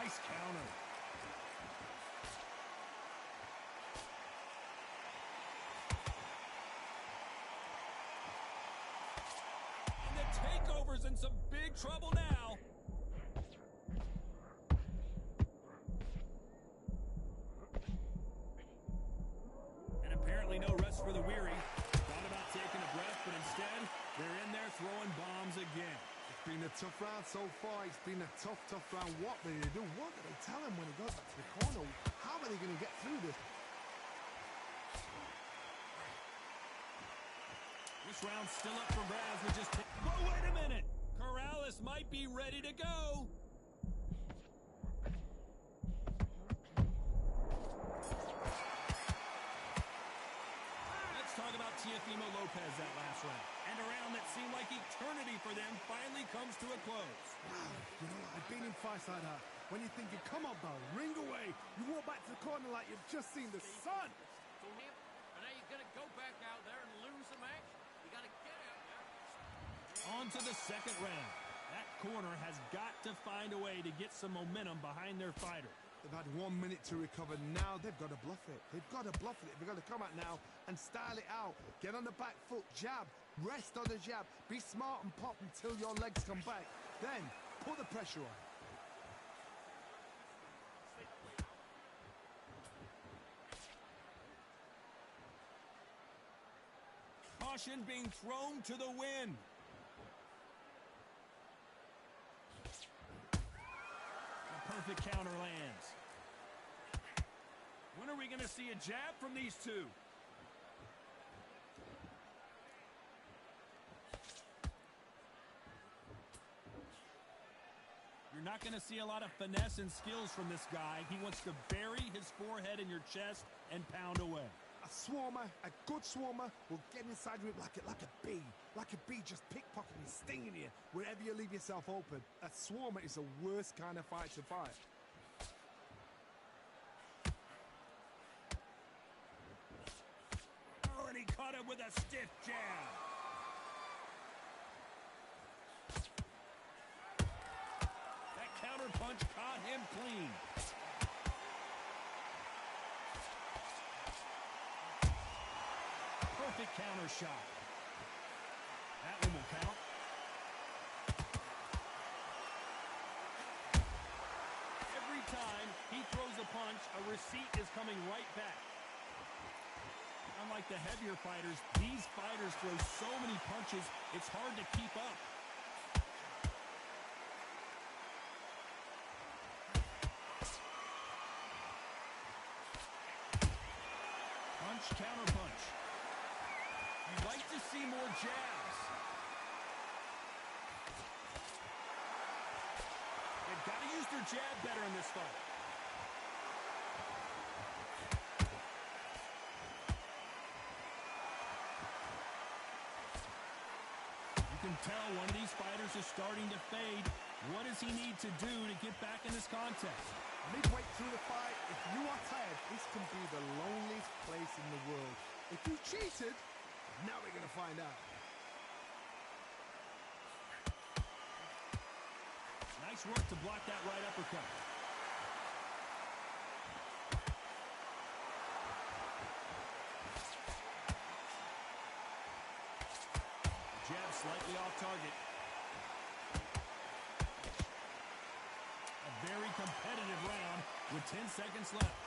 Nice counter. And the Takeover's in some big trouble now. And apparently no rest for the weary. Thought about taking a breath, but instead, they're in there throwing bombs again. It's been a tough round so far. It's been a tough round. What do they do? What do they tell him when he goes back to the corner? How are they going to get through this? This round's still up for grabs. We just... Whoa, wait a minute! Corrales might be ready to go. Let's talk about Teofimo Lopez that last round. And a round that seemed like eternity for them finally comes to a close. Wow, you know, I've been in fights like that. When you're thinking, come on, bro, ring away. You walk back to the corner like you've just seen the sun. So him, and now you're going to go back out there and lose the match? You got to get out there. On to the second round. That corner has got to find a way to get some momentum behind their fighter. They've had 1 minute to recover. Now they've got to bluff it. They've got to bluff it. They've got to come out now and style it out. Get on the back foot, jab, rest on the jab. Be smart and pop until your legs come back. Then put the pressure on. Caution being thrown to the wind. A perfect counter lands. When are we going to see a jab from these two? You're not going to see a lot of finesse and skills from this guy. He wants to bury his forehead in your chest and pound away. A swarmer, a good swarmer, will get inside you like a bee. Like a bee just pickpocketing, stinging you wherever you leave yourself open. A swarmer is the worst kind of fight to fight. Oh, and he caught him with a stiff jab. That counter punch caught him clean. counter shot. That one will count. Every time he throws a punch, a receipt is coming right back. Unlike the heavier fighters, these fighters throw so many punches, it's hard to keep up. Punch, counter punch. You'd like to see more jabs. They've got to use their jab better in this fight. You can tell one of these fighters is starting to fade. What does he need to do to get back in this contest? Midway through the fight, if you are tired, this can be the loneliest place in the world. If you cheated, now we're going to find out. Nice work to block that right uppercut. Jab slightly off target. A very competitive round with 10 seconds left.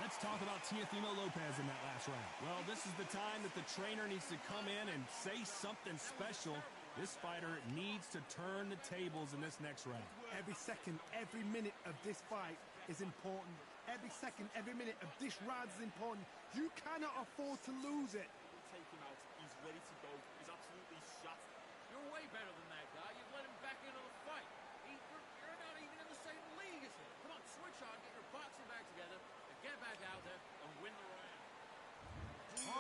Let's talk about Teofimo Lopez in that last round. Well, this is the time that the trainer needs to come in and say something special. This fighter needs to turn the tables in this next round. Every second, every minute of this fight is important. Every second, every minute of this round is important. You cannot afford to lose it. Take him out. He's ready to go. He's absolutely shot. You're way better than that guy. You've let him back into the fight. You're not even in the same league as him. Come on, switch on, get your boxing back together, and get back out there and win the round.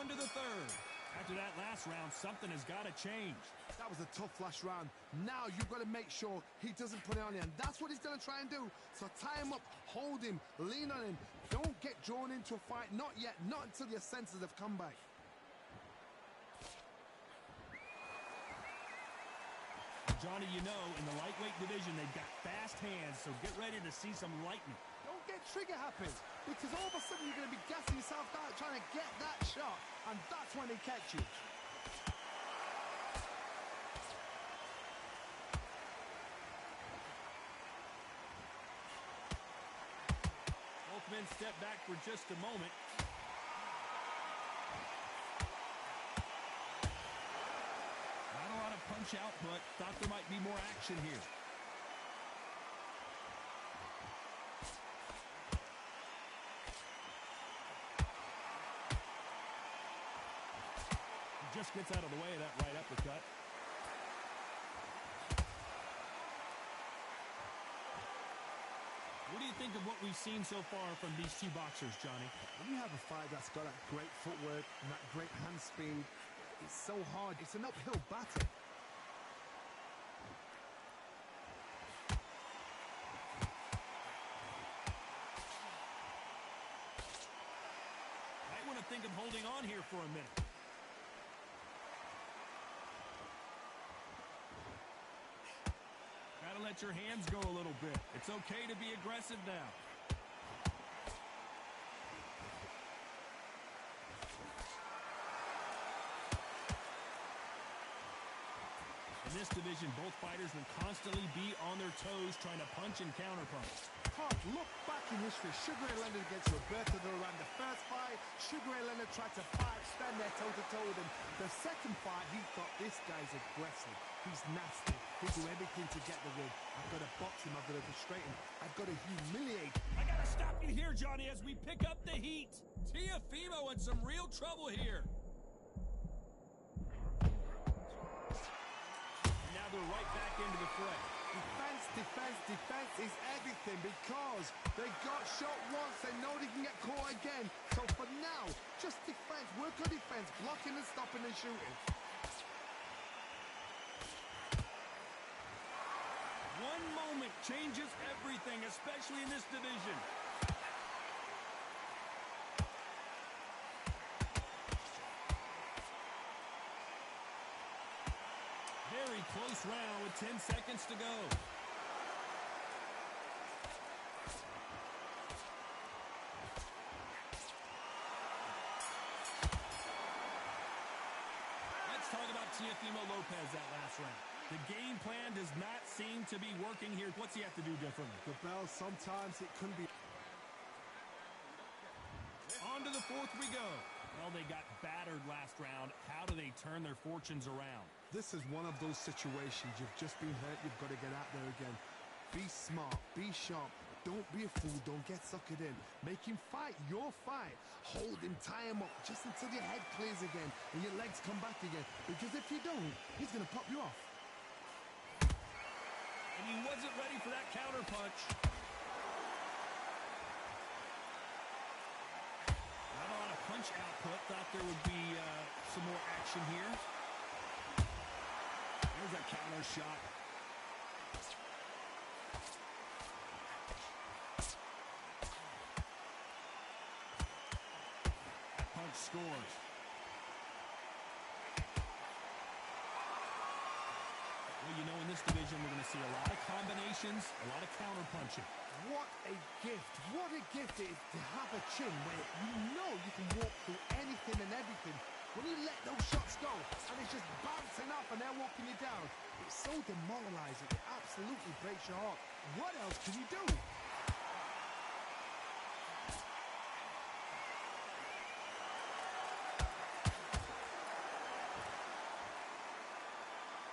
On to the third. After that last round, something has got to change. That was a tough last round. Now you've got to make sure he doesn't put it on you. And that's what he's going to try and do. So tie him up, hold him, lean on him. Don't get drawn into a fight. Not yet. Not until your senses have come back. Johnny, you know, in the lightweight division, they've got fast hands, so get ready to see some lightning. Don't get trigger happy, because all of a sudden you're going to be gassing yourself out trying to get that shot, and that's when they catch you. Both men step back for just a moment. Not a lot of punch output. Thought there might be more action here. He just gets out of the way of that right uppercut. What do you think of what we've seen so far from these two boxers, Johnny? When you have a fight that's got that great footwork and that great hand speed, it's so hard. It's an uphill battle. Might want to think of holding on here for a minute. Gotta let your hands go a little bit. It's okay to be aggressive now. In this division, both fighters will constantly be on their toes trying to punch and counterpunch. Can't look back in history. Sugar Ray Leonard against Roberto Duran. The first fight, Sugar Ray Leonard tried to fight, stand there toe-to-toe with him. The second fight, he thought, this guy's aggressive. He's nasty. He'll do everything to get the win. I've got to box him. I've got to frustrate him. I've got to humiliate. I gotta stop you here, Johnny, as we pick up the heat. Teofimo in some real trouble here. And now they're right back into the fray. Defense, defense, defense is everything because they got shot once. They know they can get caught again. So for now, just defense. Work on defense. Blocking and stopping and shooting. One moment changes everything, especially in this division. Very close round with 10 seconds to go. Lopez that last round. The game plan does not seem to be working here. What's he have to do differently? The bell, sometimes it can be... On to the fourth we go. Well, they got battered last round. How do they turn their fortunes around? This is one of those situations. You've just been hurt. You've got to get out there again. Be smart. Be sharp. Don't be a fool. Don't get suckered in. Make him fight your fight. Hold him, tie him up, just until your head clears again and your legs come back again. Because if you don't, he's going to pop you off. And he wasn't ready for that counter punch. Not a lot of punch output. Thought there would be some more action here. There's a counter shot. That punch scores. Well, you know, in this division, we're going to see a lot of combinations, a lot of counter punching. What a gift. What a gift it is to have a chin where you know you can walk through anything and everything. When you let those shots go and it's just bouncing up and they're walking you down, it's so demoralizing. It absolutely breaks your heart. What else can you do?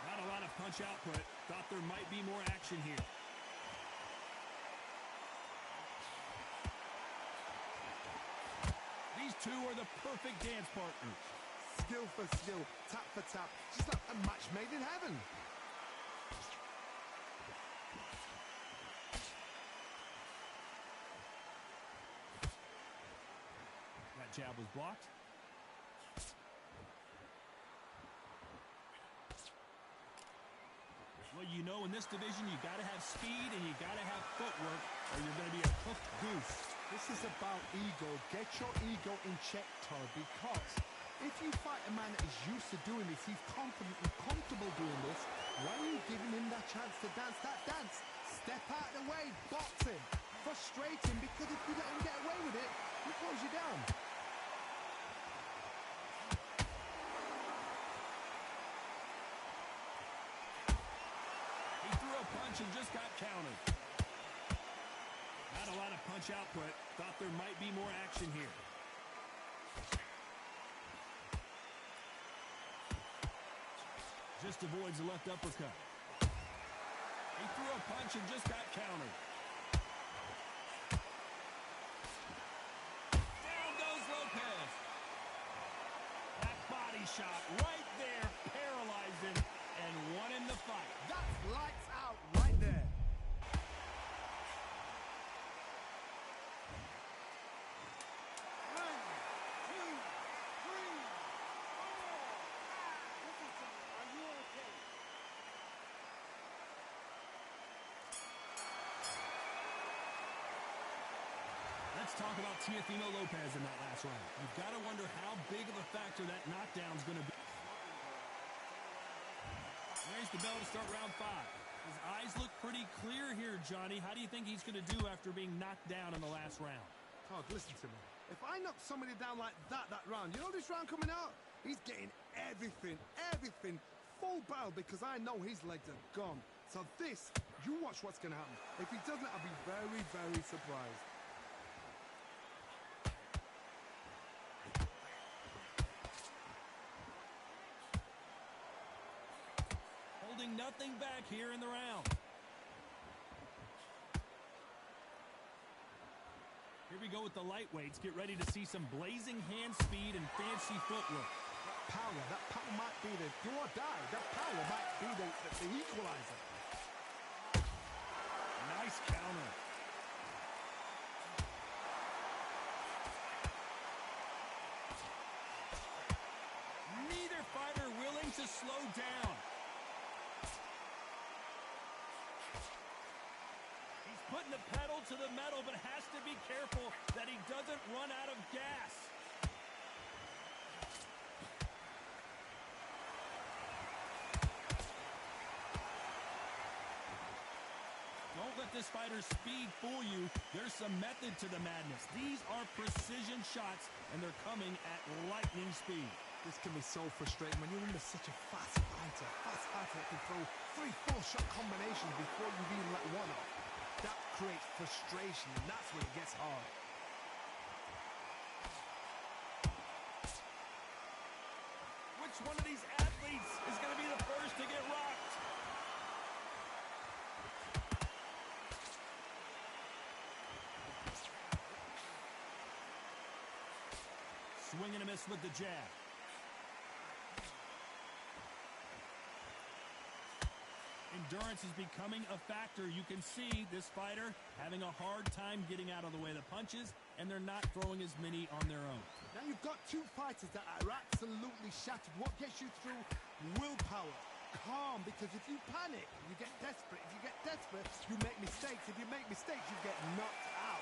Not a lot of punch output. Thought there might be more action here. These two are the perfect dance partners. Skill for skill, tap for tap, just like a match made in heaven. That jab was blocked. Well, you know, in this division, you got to have speed and you got to have footwork, or you're going to be a cooked goose. This is about ego. Get your ego in check, Todd, because if you fight a man that is used to doing this, he's confident and comfortable doing this, why are you giving him that chance to dance that dance? Step out of the way, box him, frustrate him, because if you let him get away with it, he close you down. He threw a punch and just got countered. Not a lot of punch output. Thought there might be more action here. Just avoids the left uppercut. He threw a punch and just got countered. Down goes Lopez. That body shot right there, paralyzing and won him the fight. That's lights out right there. Let's talk about Teofimo Lopez in that last round. You've got to wonder how big of a factor that knockdown's going to be. There's the bell to start round 5. His eyes look pretty clear here, Johnny. How do you think he's going to do after being knocked down in the last round? Todd, listen to me. If I knock somebody down like that round, you know this round coming out? He's getting everything, full barrel, because I know his legs are gone. So this, you watch what's going to happen. If he doesn't, I'll be very, very surprised. Holding nothing back here in the round. Here we go with the lightweights. Get ready to see some blazing hand speed and fancy footwork. That power might be the do or die. That power might be the equalizer. Nice counter. Neither fighter willing to slow down. He's putting the pedal to the metal, but has to be careful that he doesn't run out of gas. Don't let this fighter's speed fool you. There's some method to the madness. These are precision shots, and they're coming at lightning speed. This can be so frustrating when you're under such a fast fighter that can throw 3-4 shot combinations before you've even let one off. That creates frustration, and that's when it gets hard. Which one of these athletes is going to be the first to get rocked? Swing and a miss with the jab. Endurance is becoming a factor. You can see this fighter having a hard time getting out of the way of the punches, and they're not throwing as many on their own. Now you've got two fighters that are absolutely shattered. What gets you through? Willpower. Calm, because if you panic, you get desperate. If you get desperate, you make mistakes. If you make mistakes, you get knocked out.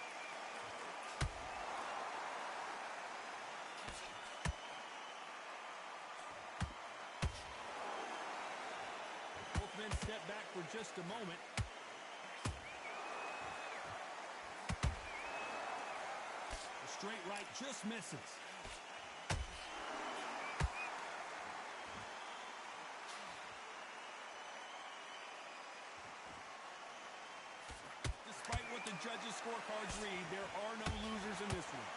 Both men step back for just a moment. The straight right just misses. Despite what the judges' scorecards read, there are no losers in this one.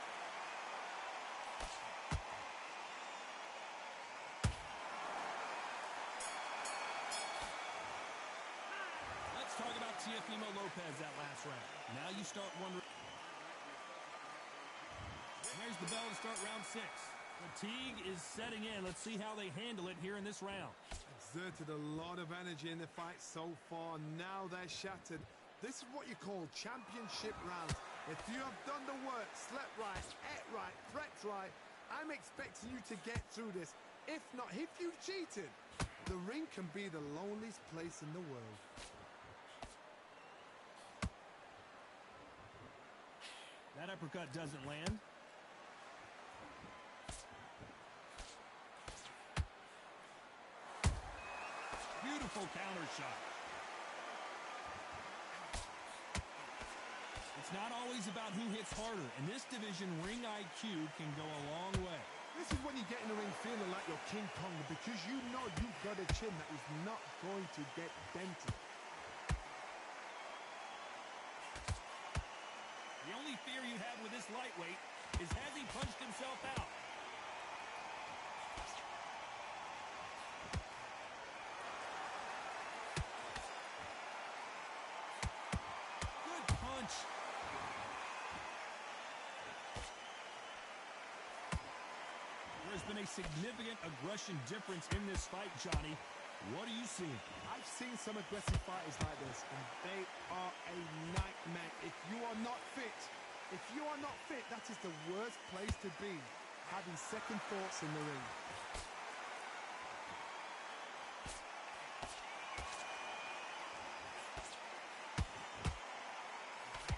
Let's talk about Teofimo Lopez that last round. Now you start wondering. There's the bell to start round 6. Fatigue is setting in. Let's see how they handle it here in this round. Exerted a lot of energy in the fight so far. Now they're shattered. This is what you call championship rounds. If you have done the work, slept right, ate right, prepped right, I'm expecting you to get through this. If not, if you've cheated, the ring can be the loneliest place in the world. That uppercut doesn't land. Beautiful counter shot. It's not always about who hits harder. In this division, ring IQ can go a long way. This is when you get in the ring feeling like you're King Kong, because you know you've got a chin that is not going to get dented. The only fear you have with this lightweight is, has he punched himself out? Good punch. There's been a significant aggression difference in this fight, Johnny. What are you seeing? I've seen some aggressive fighters like this, and they are a nightmare. If you are not fit, that is the worst place to be, having second thoughts in the ring.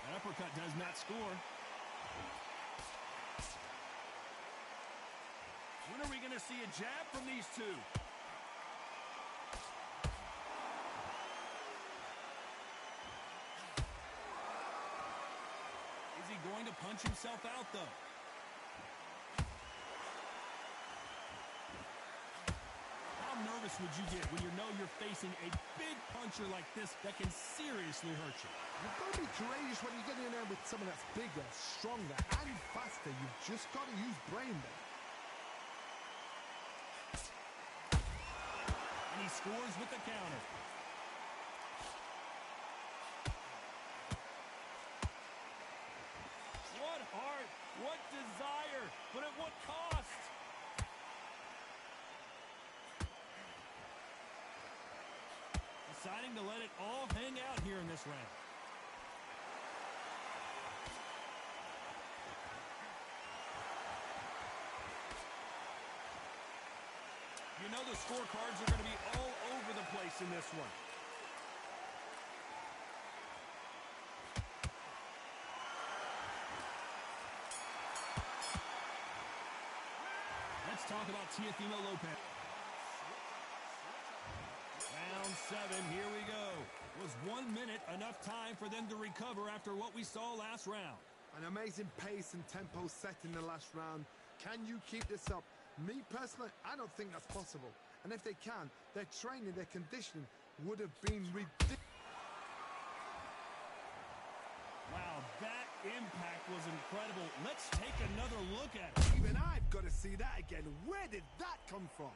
That uppercut does not score. When are we going to see a jab from these two? Is he going to punch himself out, though? How nervous would you get when you know you're facing a big puncher like this that can seriously hurt you? You've got to be courageous when you get in there with someone that's bigger, stronger, and faster. You've just got to use brain there. And he scores with the counter. What heart, what desire, but at what cost? Deciding to let it all hang out here in this round. You know the scorecards are going to be all over the place in this one. Let's talk about Teofimo Lopez. Round 7, here we go. Was 1 minute enough time for them to recover after what we saw last round? An amazing pace and tempo set in the last round. Can you keep this up? Me personally, I don't think that's possible. And if they can, their training, their conditioning would have been ridiculous. Wow, that impact was incredible. Let's take another look at it. Even I've got to see that again. Where did that come from?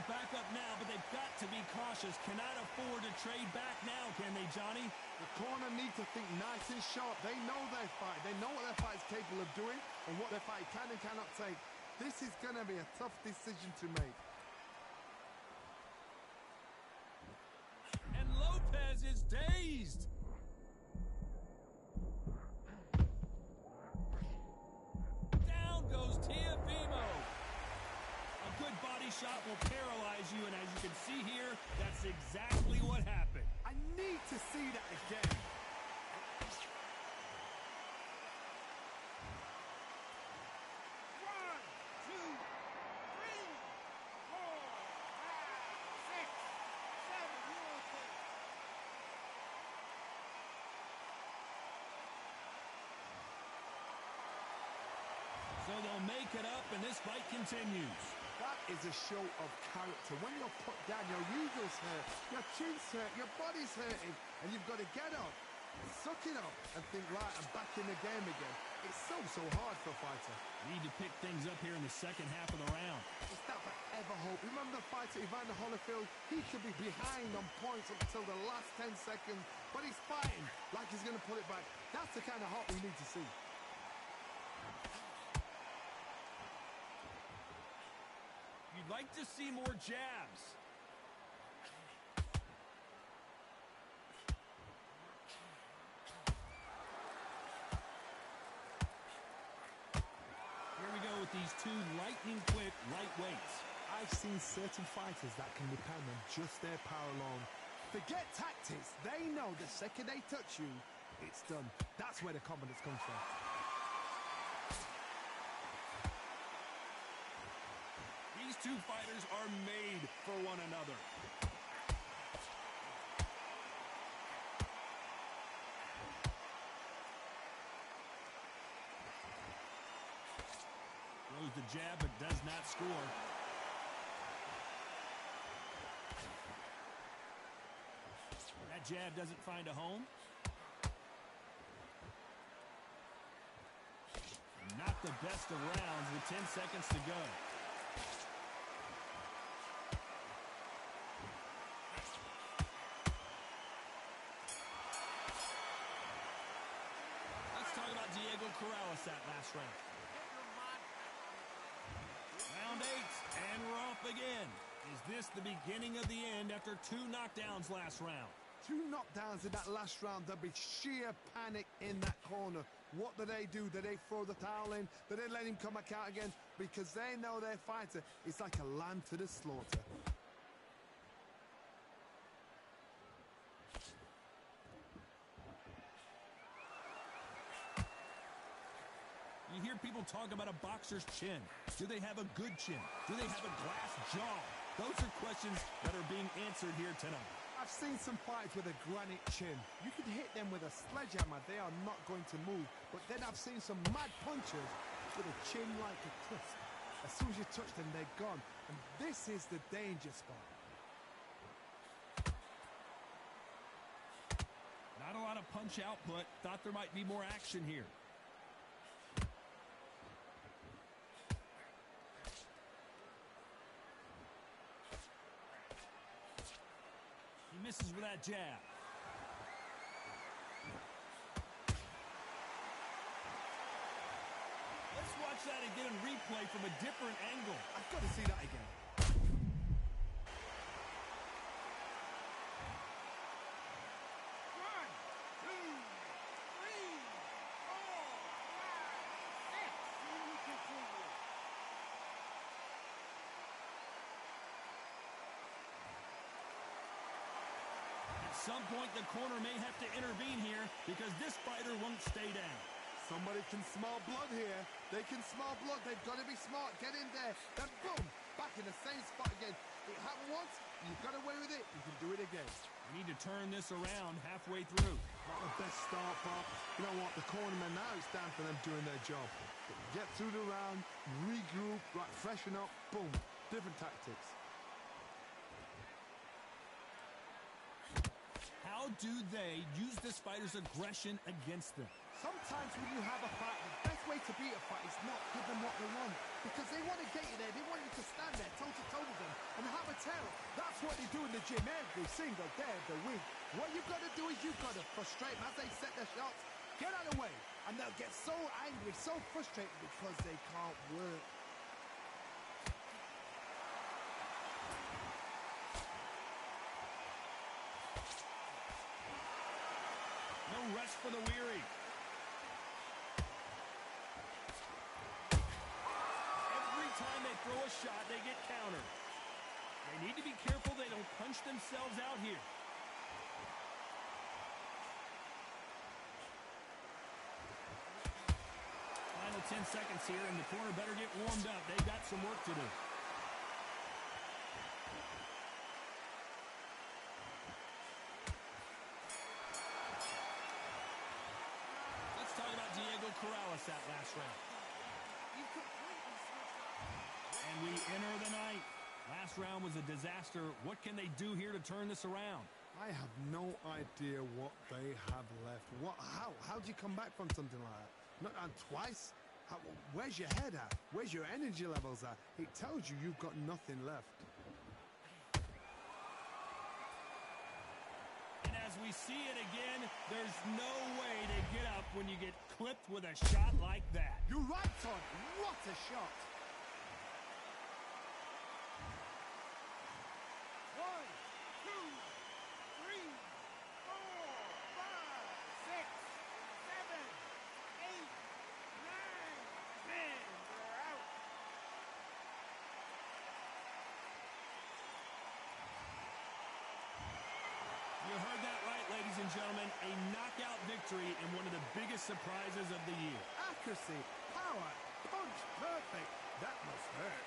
Back up now, but they've got to be cautious. Cannot afford to trade back now, can they, Johnny? The corner need to think nice and sharp. They know their fight. They know what their fight is capable of doing and what their fight can and cannot take. This is going to be a tough decision to make. And Lopez is dazed. Down goes Teofimo. A good body shot will paralyze you, and as you can see here, that's exactly what happened. I need to see that again. So they'll make it up, and this fight continues. That is a show of character. When you're put down, your usual's hurt, your chin's hurt, your body's hurting, and you've got to get up, suck it up, and think, right, I'm back in the game again. It's so hard for a fighter. Need to pick things up here in the second half of the round. It's that forever hope. Remember the fighter Evander Holyfield? He could be behind on points up until the last 10 seconds, but he's fighting like he's going to pull it back. That's the kind of hope we need to see. You'd like to see more jabs. Here we go with these two lightning-quick lightweights. I've seen certain fighters that can depend on just their power alone. Forget tactics. They know the second they touch you, it's done. That's where the confidence comes from. These two fighters are made for one another. Throws the jab, but does not score. That jab doesn't find a home. Not the best of rounds with 10 seconds to go. Corrales that last round. Round 8, and we're off again. Is this the beginning of the end after 2 knockdowns last round? 2 knockdowns in that last round. There'll be sheer panic in that corner. What do? Do they throw the towel in? Do they let him come back out again? Because they know their fighter is like a lamb to the slaughter. You hear people talk about a boxer's chin. Do they have a good chin? Do they have a glass jaw? Those are questions that are being answered here tonight. I've seen some fights with a granite chin. You could hit them with a sledgehammer. They are not going to move. But then I've seen some mad punchers with a chin like a twist. As soon as you touch them, they're gone. And this is the danger spot. Not a lot of punch output. Thought there might be more action here. He misses with that jab. Let's watch that again and replay from a different angle. I've got to see that again. At some point, the corner may have to intervene here because this fighter won't stay down. Somebody can smell blood here. They can smell blood. They've got to be smart. Get in there. Then boom, back in the same spot again. It happened once. You got away with it. You can do it again. We need to turn this around halfway through. Not the best start, Bob. You know what? The cornermen now, it's time for them doing their job. Get through the round, regroup, right, freshen up, boom. Different tactics. How do they use this fighter's aggression against them? Sometimes when you have a fight, the best way to beat a fight is not give them what they want. Because they want to get you there. They want you to stand there toe-to-toe with them and have a terror. That's what they do in the gym every single day of the week. What you've got to do is you've got to frustrate them as they set their shots. Get out of the way. And they'll get so angry, so frustrated because they can't work. No rest for the weary. Every time they throw a shot, they get countered. They need to be careful they don't punch themselves out here. Final 10 seconds here, and the corner better get warmed up. They've got some work to do. Let's talk about Diego Corrales that last round. And we enter the ninth. Last round was a disaster. What can they do here to turn this around? I have no idea what they have left. How do you come back from something like that? Not on twice? Where's your head at? Where's your energy levels at? It tells you you've got nothing left. And as we see it again, there's no way to get up when you get clipped with a shot like that. You're right, Todd. What a shot. 1, 2, 3, 4, 5, 6, 7, 8, 9, 10. They're out. You heard that right, ladies and gentlemen. A knockout victory and one of the biggest surprises of the year. Accuracy, power, punch, perfect. That must hurt.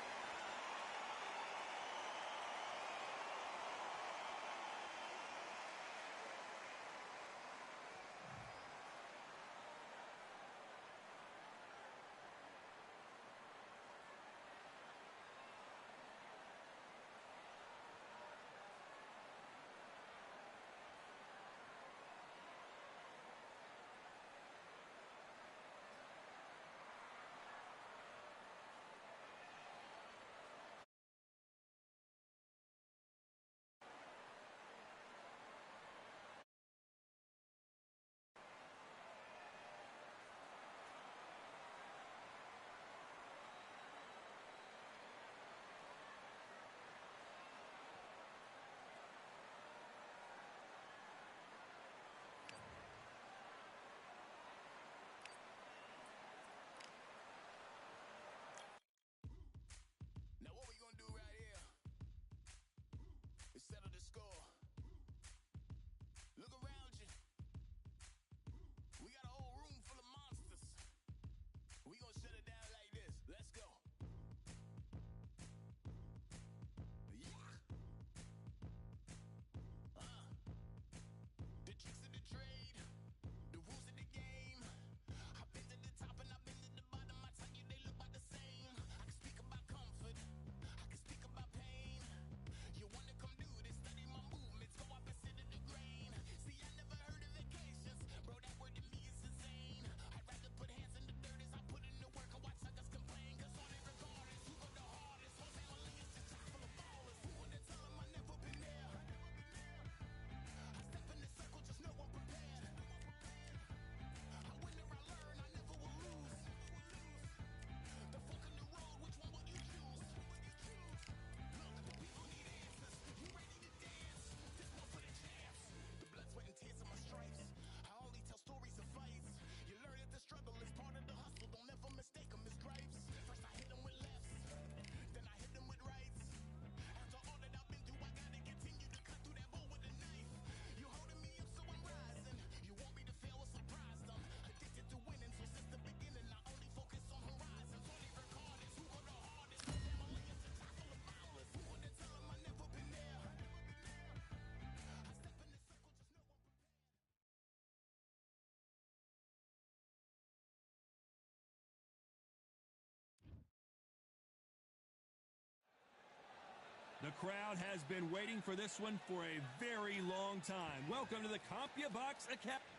crowd has been waiting for this one for a very long time. Welcome to the CompuBox Academy.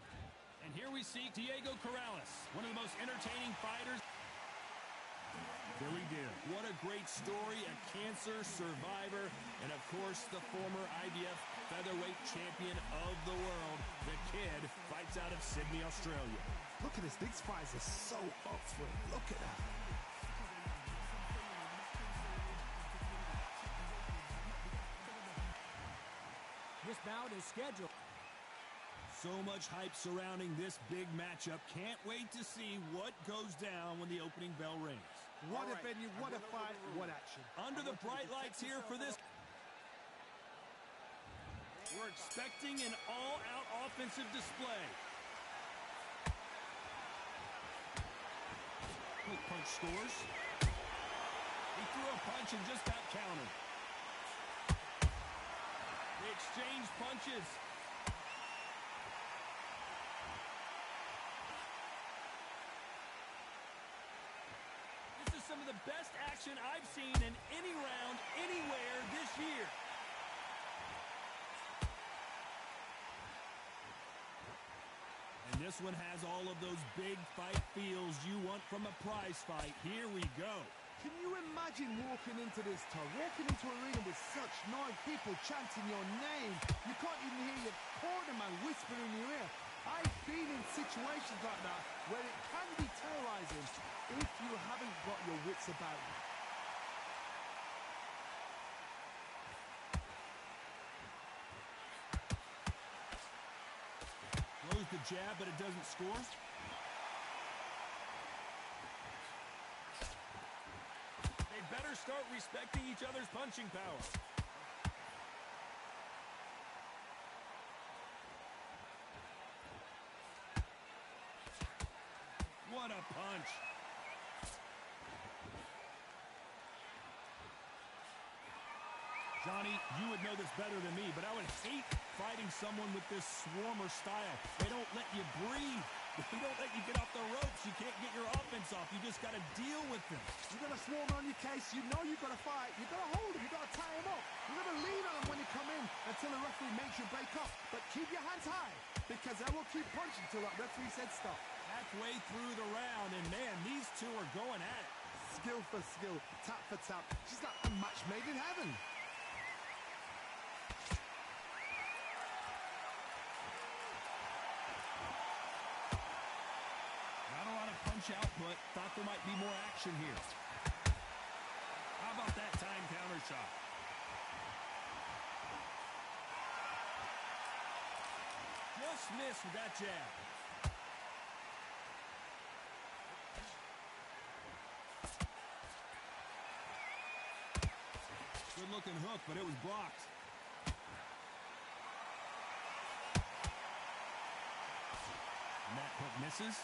And here we see Diego Corrales, one of the most entertaining fighters. Billy Gill. What a great story, a cancer survivor, and of course the former IBF featherweight champion of the world. The kid fights out of Sydney, Australia. Look at this. These fights are so up for it. Look at that. This bout is scheduled. So much hype surrounding this big matchup. Can't wait to see what goes down when the opening bell rings. What a venue, what a fight, what action. Under the bright lights here for this. We're expecting an all-out offensive display. Quick punch scores. He threw a punch and just got countered. They exchange punches. This is some of the best action I've seen in any round, anywhere this year. And this one has all of those big fight feels you want from a prize fight. Here we go. Can you imagine walking into this town, walking into an arena with such noise, people chanting your name? You can't even hear your cornerman whisper in your ear. I've been in situations like that where it can be terrorizing if you haven't got your wits about you. Throws the jab, but it doesn't score. They better start respecting each other's punching power. What a punch. Johnny, you would know this better than me, but I would hate fighting someone with this swarmer style. They don't let you breathe. They don't let you get off the ropes. You can't get your offense off. You just got to deal with them. You got to swarm on your case. You know you've got to fight. You've got to hold them. You've got to tie them up. You've got to lean on them when you come in until the referee makes you break up. But keep your hands high because they will keep punching until that referee said stop. Halfway through the round, and man, these two are going at it. Skill for skill, tap for tap. She's like a match made in heaven. Not a lot of punch output. Thought there might be more action here. How about that time counter shot? Just missed with that jab. Good-looking hook, but it was blocked. And that hook misses.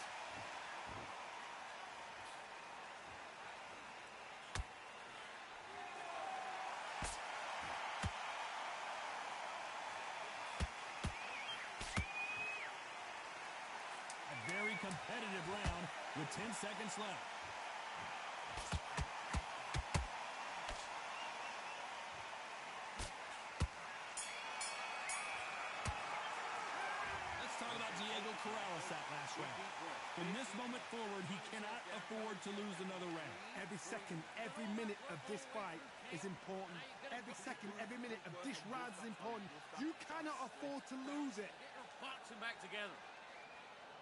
A very competitive round with 10 seconds left. Diego Corrales that last round. From this moment forward, he cannot afford to lose another round. Every second, every minute of this fight is important. Every second, every minute of this round is important. You cannot afford to lose it. Get your boxing back together.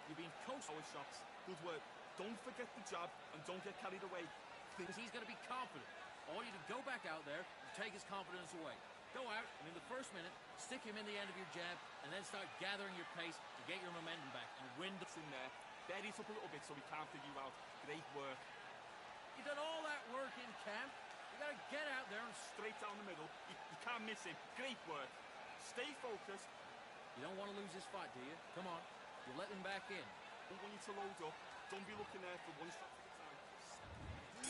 You've been coached. Power shots. Good work. Don't forget the jab and don't get carried away. Because he's going to be confident. I want you to go back out there and take his confidence away. Go out, and in the first minute, stick him in the end of your jab, and then start gathering your pace to get your momentum back and win the... In there, buries up a little bit so we can't figure you out. Great work. You've done all that work in camp. You got to get out there and... Straight down the middle. You can't miss him. Great work. Stay focused. You don't want to lose this fight, do you? Come on. You'll let him back in. Don't want you to load up. Don't be looking there for one shot at a time.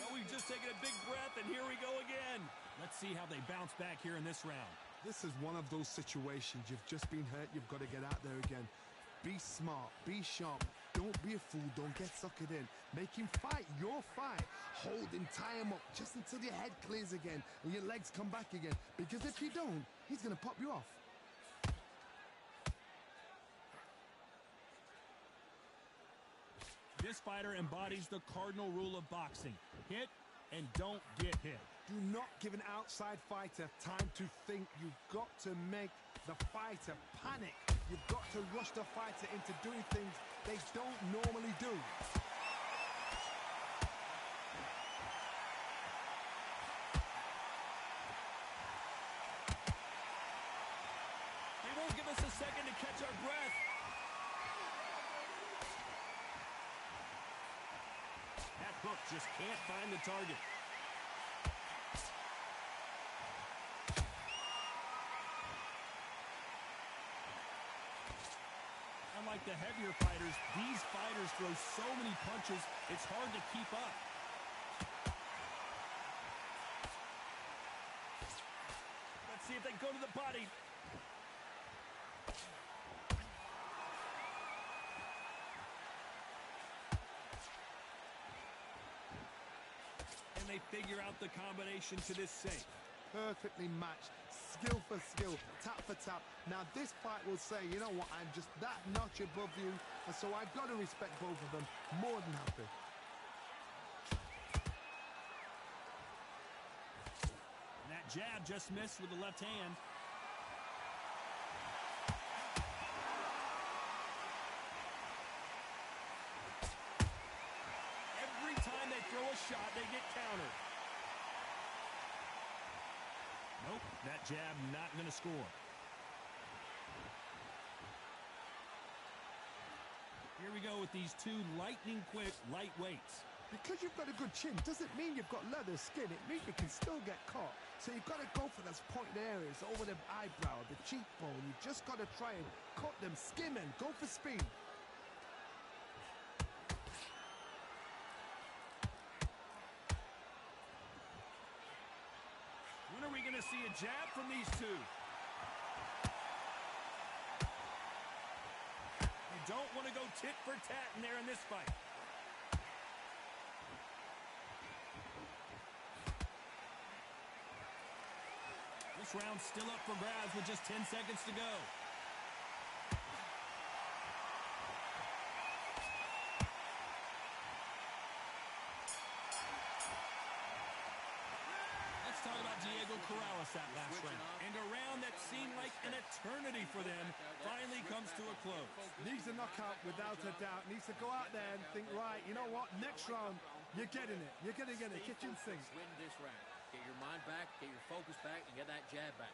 Well, we've just taken a big breath, and here we go again. Let's see how they bounce back here in this round. This is one of those situations. You've just been hurt. You've got to get out there again. Be smart, be sharp. Don't be a fool, don't get suckered in. Make him fight your fight. Hold him, tie him up, just until your head clears again and your legs come back again. Because if you don't, he's going to pop you off. This fighter embodies the cardinal rule of boxing. Hit and don't get hit. Do not give an outside fighter time to think. You've got to make the fighter panic. You've got to rush the fighter into doing things they don't normally do. They won't give us a second to catch our breath. That hook just can't find the target. Unlike the heavier fighters, these fighters throw so many punches, it's hard to keep up. Let's see if they go to the body. And they figure out the combination to this safe. Perfectly matched, skill for skill, tap for tap. Now this fight will say, you know what, I'm just that notch above you, and so I've got to respect both of them. More than happy. And that jab just missed with the left hand. Every time they throw a shot, they get countered. Nope, that jab not going to score. Here we go with these two lightning-quick lightweights. Because you've got a good chin doesn't mean you've got leather skin. It means you can still get caught. So you've got to go for those pointed areas, over the eyebrow, the cheekbone. You've just got to try and cut them, skim and go for speed. When are we going to see a jab from these two? You don't want to go tit for tat in there in this fight. This round's still up for grabs with just 10 seconds to go. Let's talk about Diego Corrales that last round. And a round that seemed like an eternity for them finally comes to a close. Needs a knockout without a doubt. Needs to go out there and think, right, you know what, next round, you're getting it. You're going to get it. Kitchen sink. Win this round. Get your mind back, get your focus back, and get that jab back.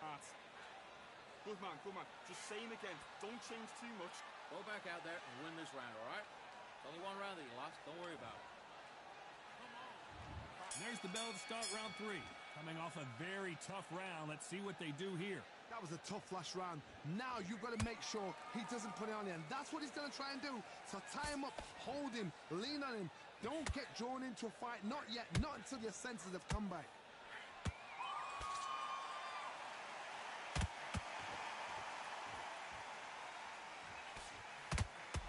Good man, good man. Just same again. Don't change too much. Go back out there and win this round, all right? It's only one round that you lost. Don't worry about it. There's the bell to start round 3. Coming off a very tough round. Let's see what they do here. That was a tough last round. Now you've got to make sure he doesn't put it on you. And that's what he's going to try and do. So tie him up, hold him, lean on him. Don't get drawn into a fight. Not yet. Not until your senses have come back.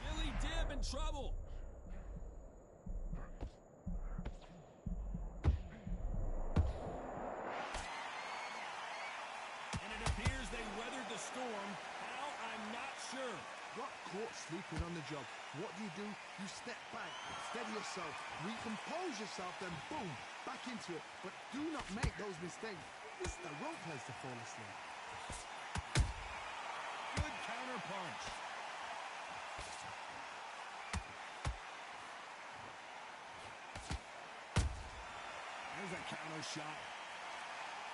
Billy Dib in trouble. And it appears they weathered the storm. How? I'm not sure. Got caught sleeping on the job. What do? You step back, steady yourself, recompose yourself, then boom, back into it. But do not make those mistakes. This is the rope has to fall asleep. Good counter punch. There's a counter shot.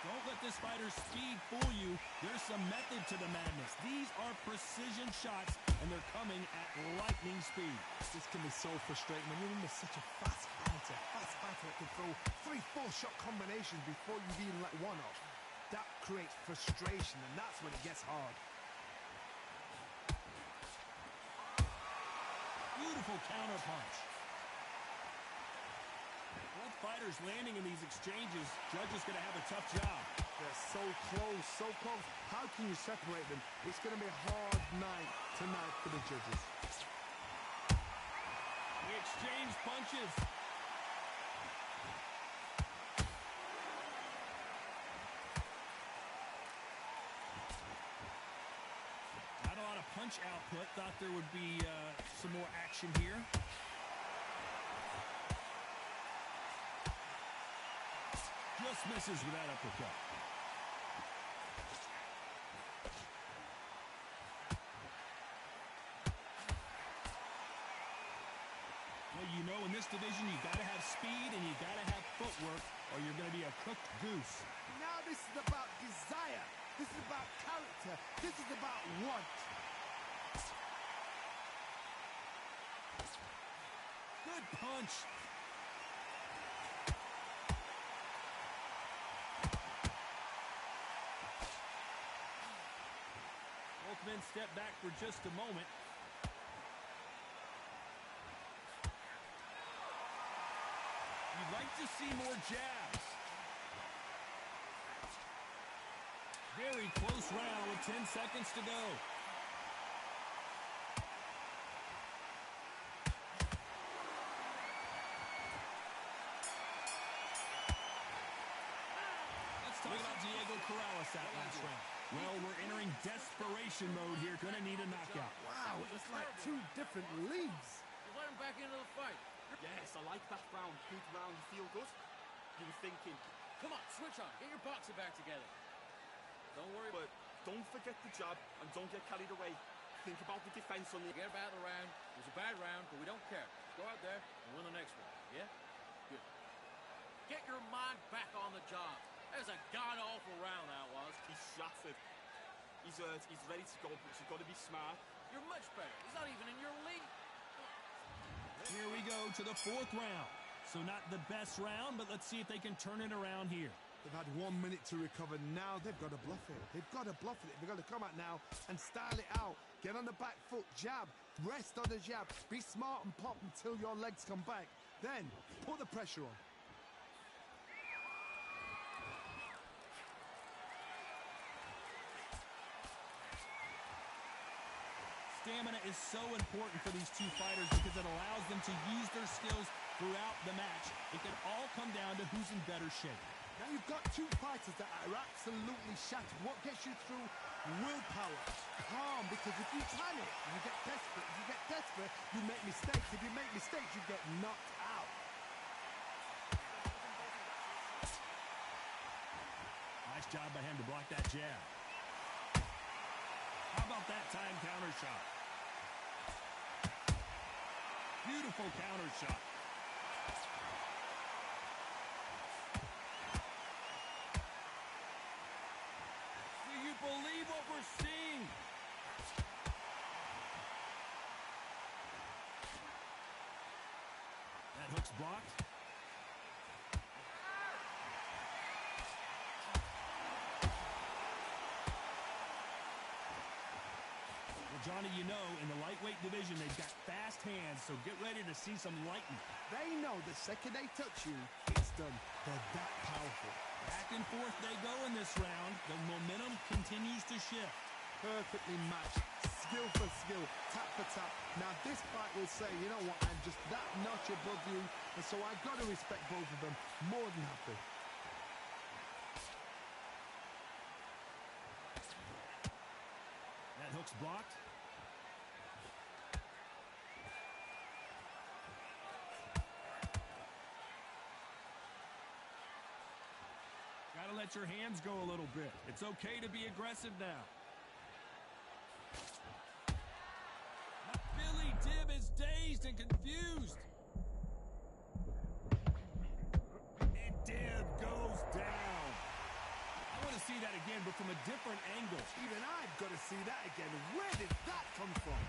Don't let this fighter's speed fool you. There's some method to the madness. These are precision shots, and they're coming at lightning speed. This can be so frustrating when you're in such a fast fighter that can throw 3-4 shot combinations before you've even let one off. That creates frustration, and that's when it gets hard. Beautiful counter punch. Both fighters landing in these exchanges. Judge is going to have a tough job. They're so close, so close. How can you separate them? It's going to be a hard night tonight for the judges. They exchange punches. Not a lot of punch output. Thought there would be some more action here. Just misses with that uppercut. Well, you know, in this division, you got to have speed and you got to have footwork, or you're going to be a cooked goose. Now this is about desire. This is about character. This is about want. Good punch. Both men step back for just a moment. You'd like to see more jabs. Very close round with 10 seconds to go. Let's talk about Diego Corrales that last round. Well, we're entering desperation mode here. Gonna need a knockout. Wow, it's like two different leagues. You let him back into the fight. Yes, I like that round. Good round. You feel good? You were thinking, Come on, switch on. Get your boxing back together. Don't worry but don't forget the jab and don't get carried away. Think about the defense on the... Forget about the round. It was a bad round, but we don't care. Go out there and win the next one, yeah? Good. Get your mind back on the job. That was a god-awful round, that was. He's shattered. He's ready to go, but you've got to be smart. You're much better. He's not even in your league. Here we go to the fourth round. So not the best round, but let's see if they can turn it around here. They've had 1 minute to recover. Now they've got to bluff it. They've got to bluff it. They've got to come out now and style it out. Get on the back foot, jab, rest on the jab. Be smart and pop until your legs come back. Then put the pressure on. Stamina is so important for these two fighters because it allows them to use their skills throughout the match. It can all come down to who's in better shape. Now you've got two fighters that are absolutely shattered. What gets you through? Willpower. Calm, because if you panic, you get desperate. If you get desperate, you make mistakes. If you make mistakes, you get knocked out. Nice job by him to block that jab. How about that time counter shot? Beautiful counter shot. Do you believe what we're seeing? That hook's blocked. Johnny, you know, in the lightweight division, they've got fast hands, so get ready to see some lightning. They know the second they touch you, it's done. They're that powerful. Back and forth they go in this round. The momentum continues to shift. Perfectly matched, skill for skill, tap for tap. Now this fight will say, you know what, I'm just that notch above you, and so I've got to respect both of them. More than happy. That hook's blocked. Gotta let your hands go a little bit. It's okay to be aggressive now. Billy Dib is dazed and confused. And Dib goes down. I want to see that again, but from a different angle. Even I've got to see that again. Where did that come from?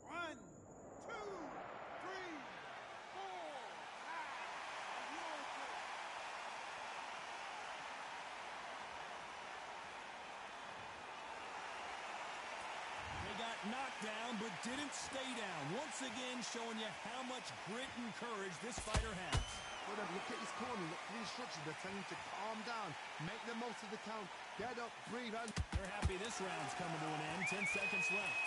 One, two, three, four, They got knocked down, but didn't stay down. Once again, showing you how much grit and courage this fighter has. Look at his corner. Look at the instructions. They're telling him to calm down. Make the most of the count. Get up, breathe, and... They're happy this round's coming to an end. 10 seconds left.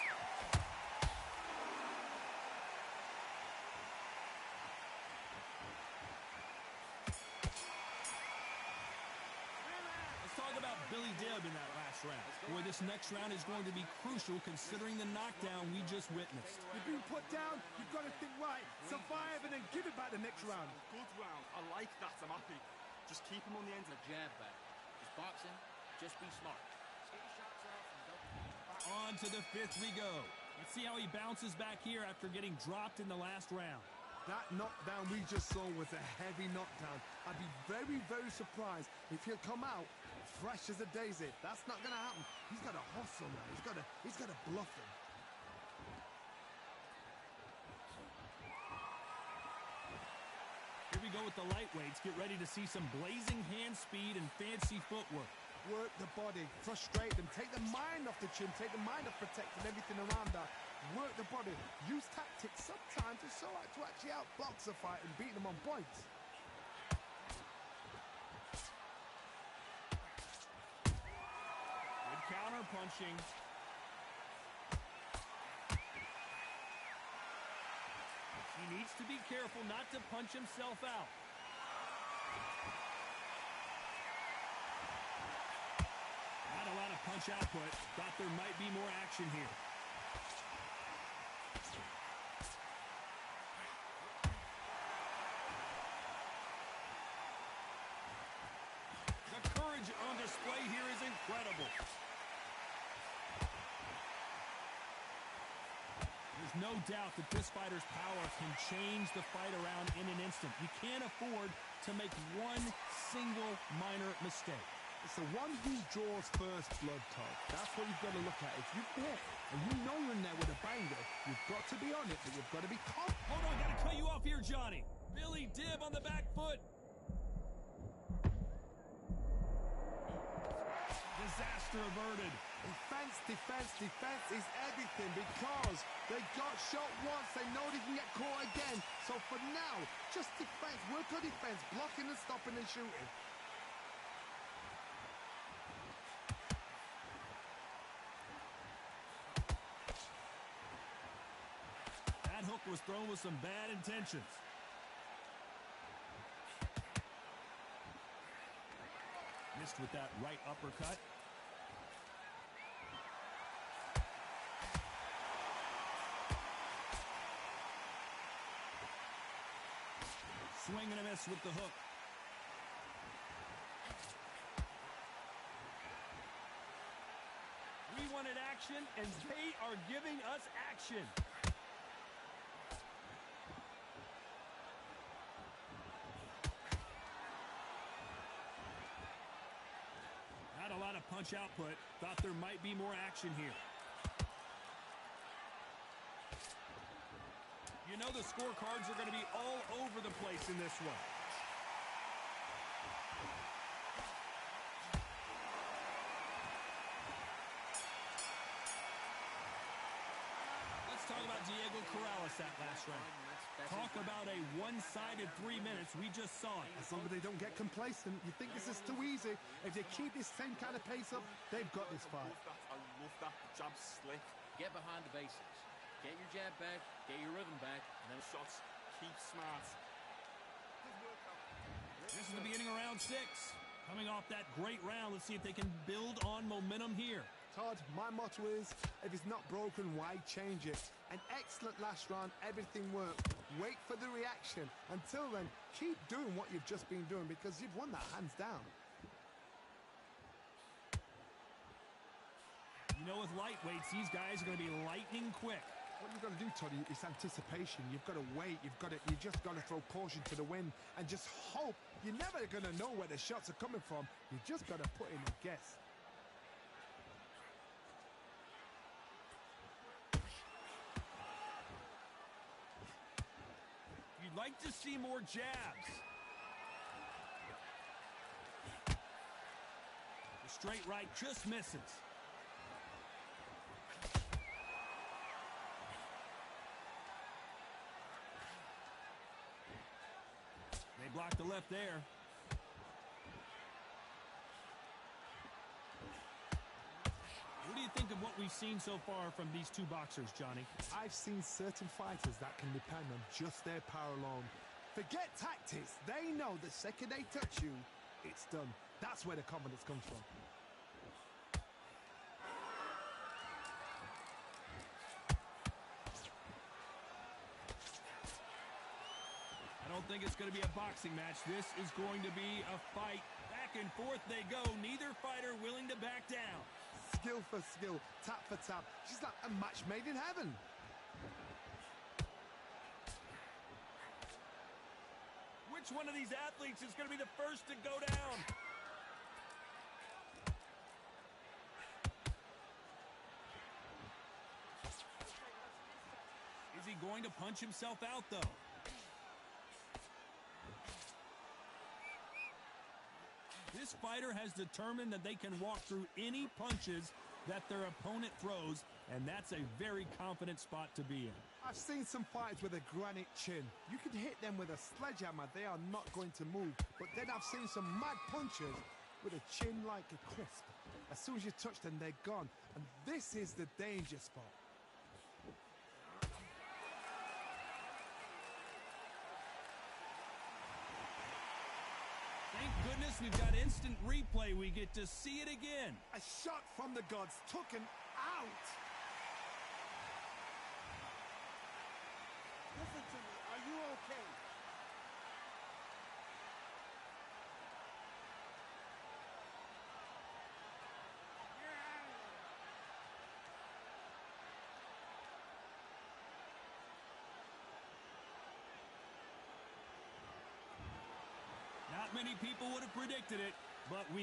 Let's talk about Billy Dibb in that last round. Boy, this next round is going to be crucial considering the knockdown we just witnessed. You've been put down. You've got to think right. Survive and then give it back the next round. Good round. I like that. I'm happy. Just keep him on the end of The jab back. Just boxing. Just be smart. Get your shots off and don't... On to the fifth we go. Let's see how he bounces back here after getting dropped in the last round. That knockdown we just saw was a heavy knockdown. I'd be very, very surprised if he'll come out fresh as a daisy. That's not going to happen. He's got to hustle now. He's got to bluff him. Here we go with the lightweights. Get ready to see some blazing hand speed and fancy footwork. Work the body, frustrate them, take the mind off the chin, take the mind off protecting everything around that. Work the body, use tactics sometimes to actually outbox a fight and beat them on points. Good counter punching. He needs to be careful not to punch himself out. Not a lot of punch output. Thought there might be more action here. The courage on display here is incredible. There's no doubt that this fighter's power can change the fight around in an instant. You can't afford to make one single minor mistake. It's the one who draws first blood, Todd. That's what you've got to look at. If you're hit and you know you're in there with a banger, you've got to be on it, but you've got to be confident. Hold on, gotta cut you off here, Johnny. Billy Dibb on the back foot. Disaster averted. Defense, defense, defense is everything because they got shot once. They know they can get caught again. So for now, just defense, work on defense, blocking and stopping and shooting. That hook was thrown with some bad intentions. Missed with that right uppercut. Swing and a miss with the hook. We wanted action, and they are giving us action. Not a lot of punch output. Thought there might be more action here. You know the scorecards are going to be all over the place in this one. Let's talk about Diego Corrales that last round. Talk about a one-sided 3 minutes. We just saw it. As long as they don't get complacent, you think this is too easy. If they keep this same kind of pace up, they've got this fight. I love that. The jab's slick. Get behind the basics. Get your jab back, get your rhythm back, and then Shots. Keep smart. This is the beginning of round 6. Coming off that great round, let's see if they can build on momentum here. Todd, my motto is, if it's not broken, why change it? An excellent last round, everything worked. Wait for the reaction. Until then, keep doing what you've just been doing because you've won that hands down. You know, with lightweights, these guys are going to be lightning quick. What you've got to do, Toddy, is anticipation. You've got to wait. You just got to throw caution to the wind and just hope. You're never going to know where the shots are coming from. You just got to put in a guess. You'd like to see more jabs. The straight right just misses. blocked the left there. What do you think of what we've seen so far from these two boxers, Johnny? I've seen certain fighters that can depend on just their power alone. Forget tactics. They know the second they touch you, it's done. That's where the confidence comes from. I don't think it's going to be a boxing match. This is going to be a fight. Back and forth they go. Neither fighter willing to back down. Skill for skill, tap for tap. She's like a match made in heaven. Which one of these athletes is going to be the first to go down? Is he going to punch himself out, though? This fighter has determined that they can walk through any punches that their opponent throws, and that's a very confident spot to be in. I've seen some fighters with a granite chin. You can hit them with a sledgehammer, they are not going to move. But then I've seen some mad punchers with a chin like a crisp. As soon as you touch them, they're gone. And this is the danger spot. Thank goodness we've got instant replay. We get to see it again. A shot from the gods took him out. Listen to me, are you okay? Not many people would have predicted it, but we've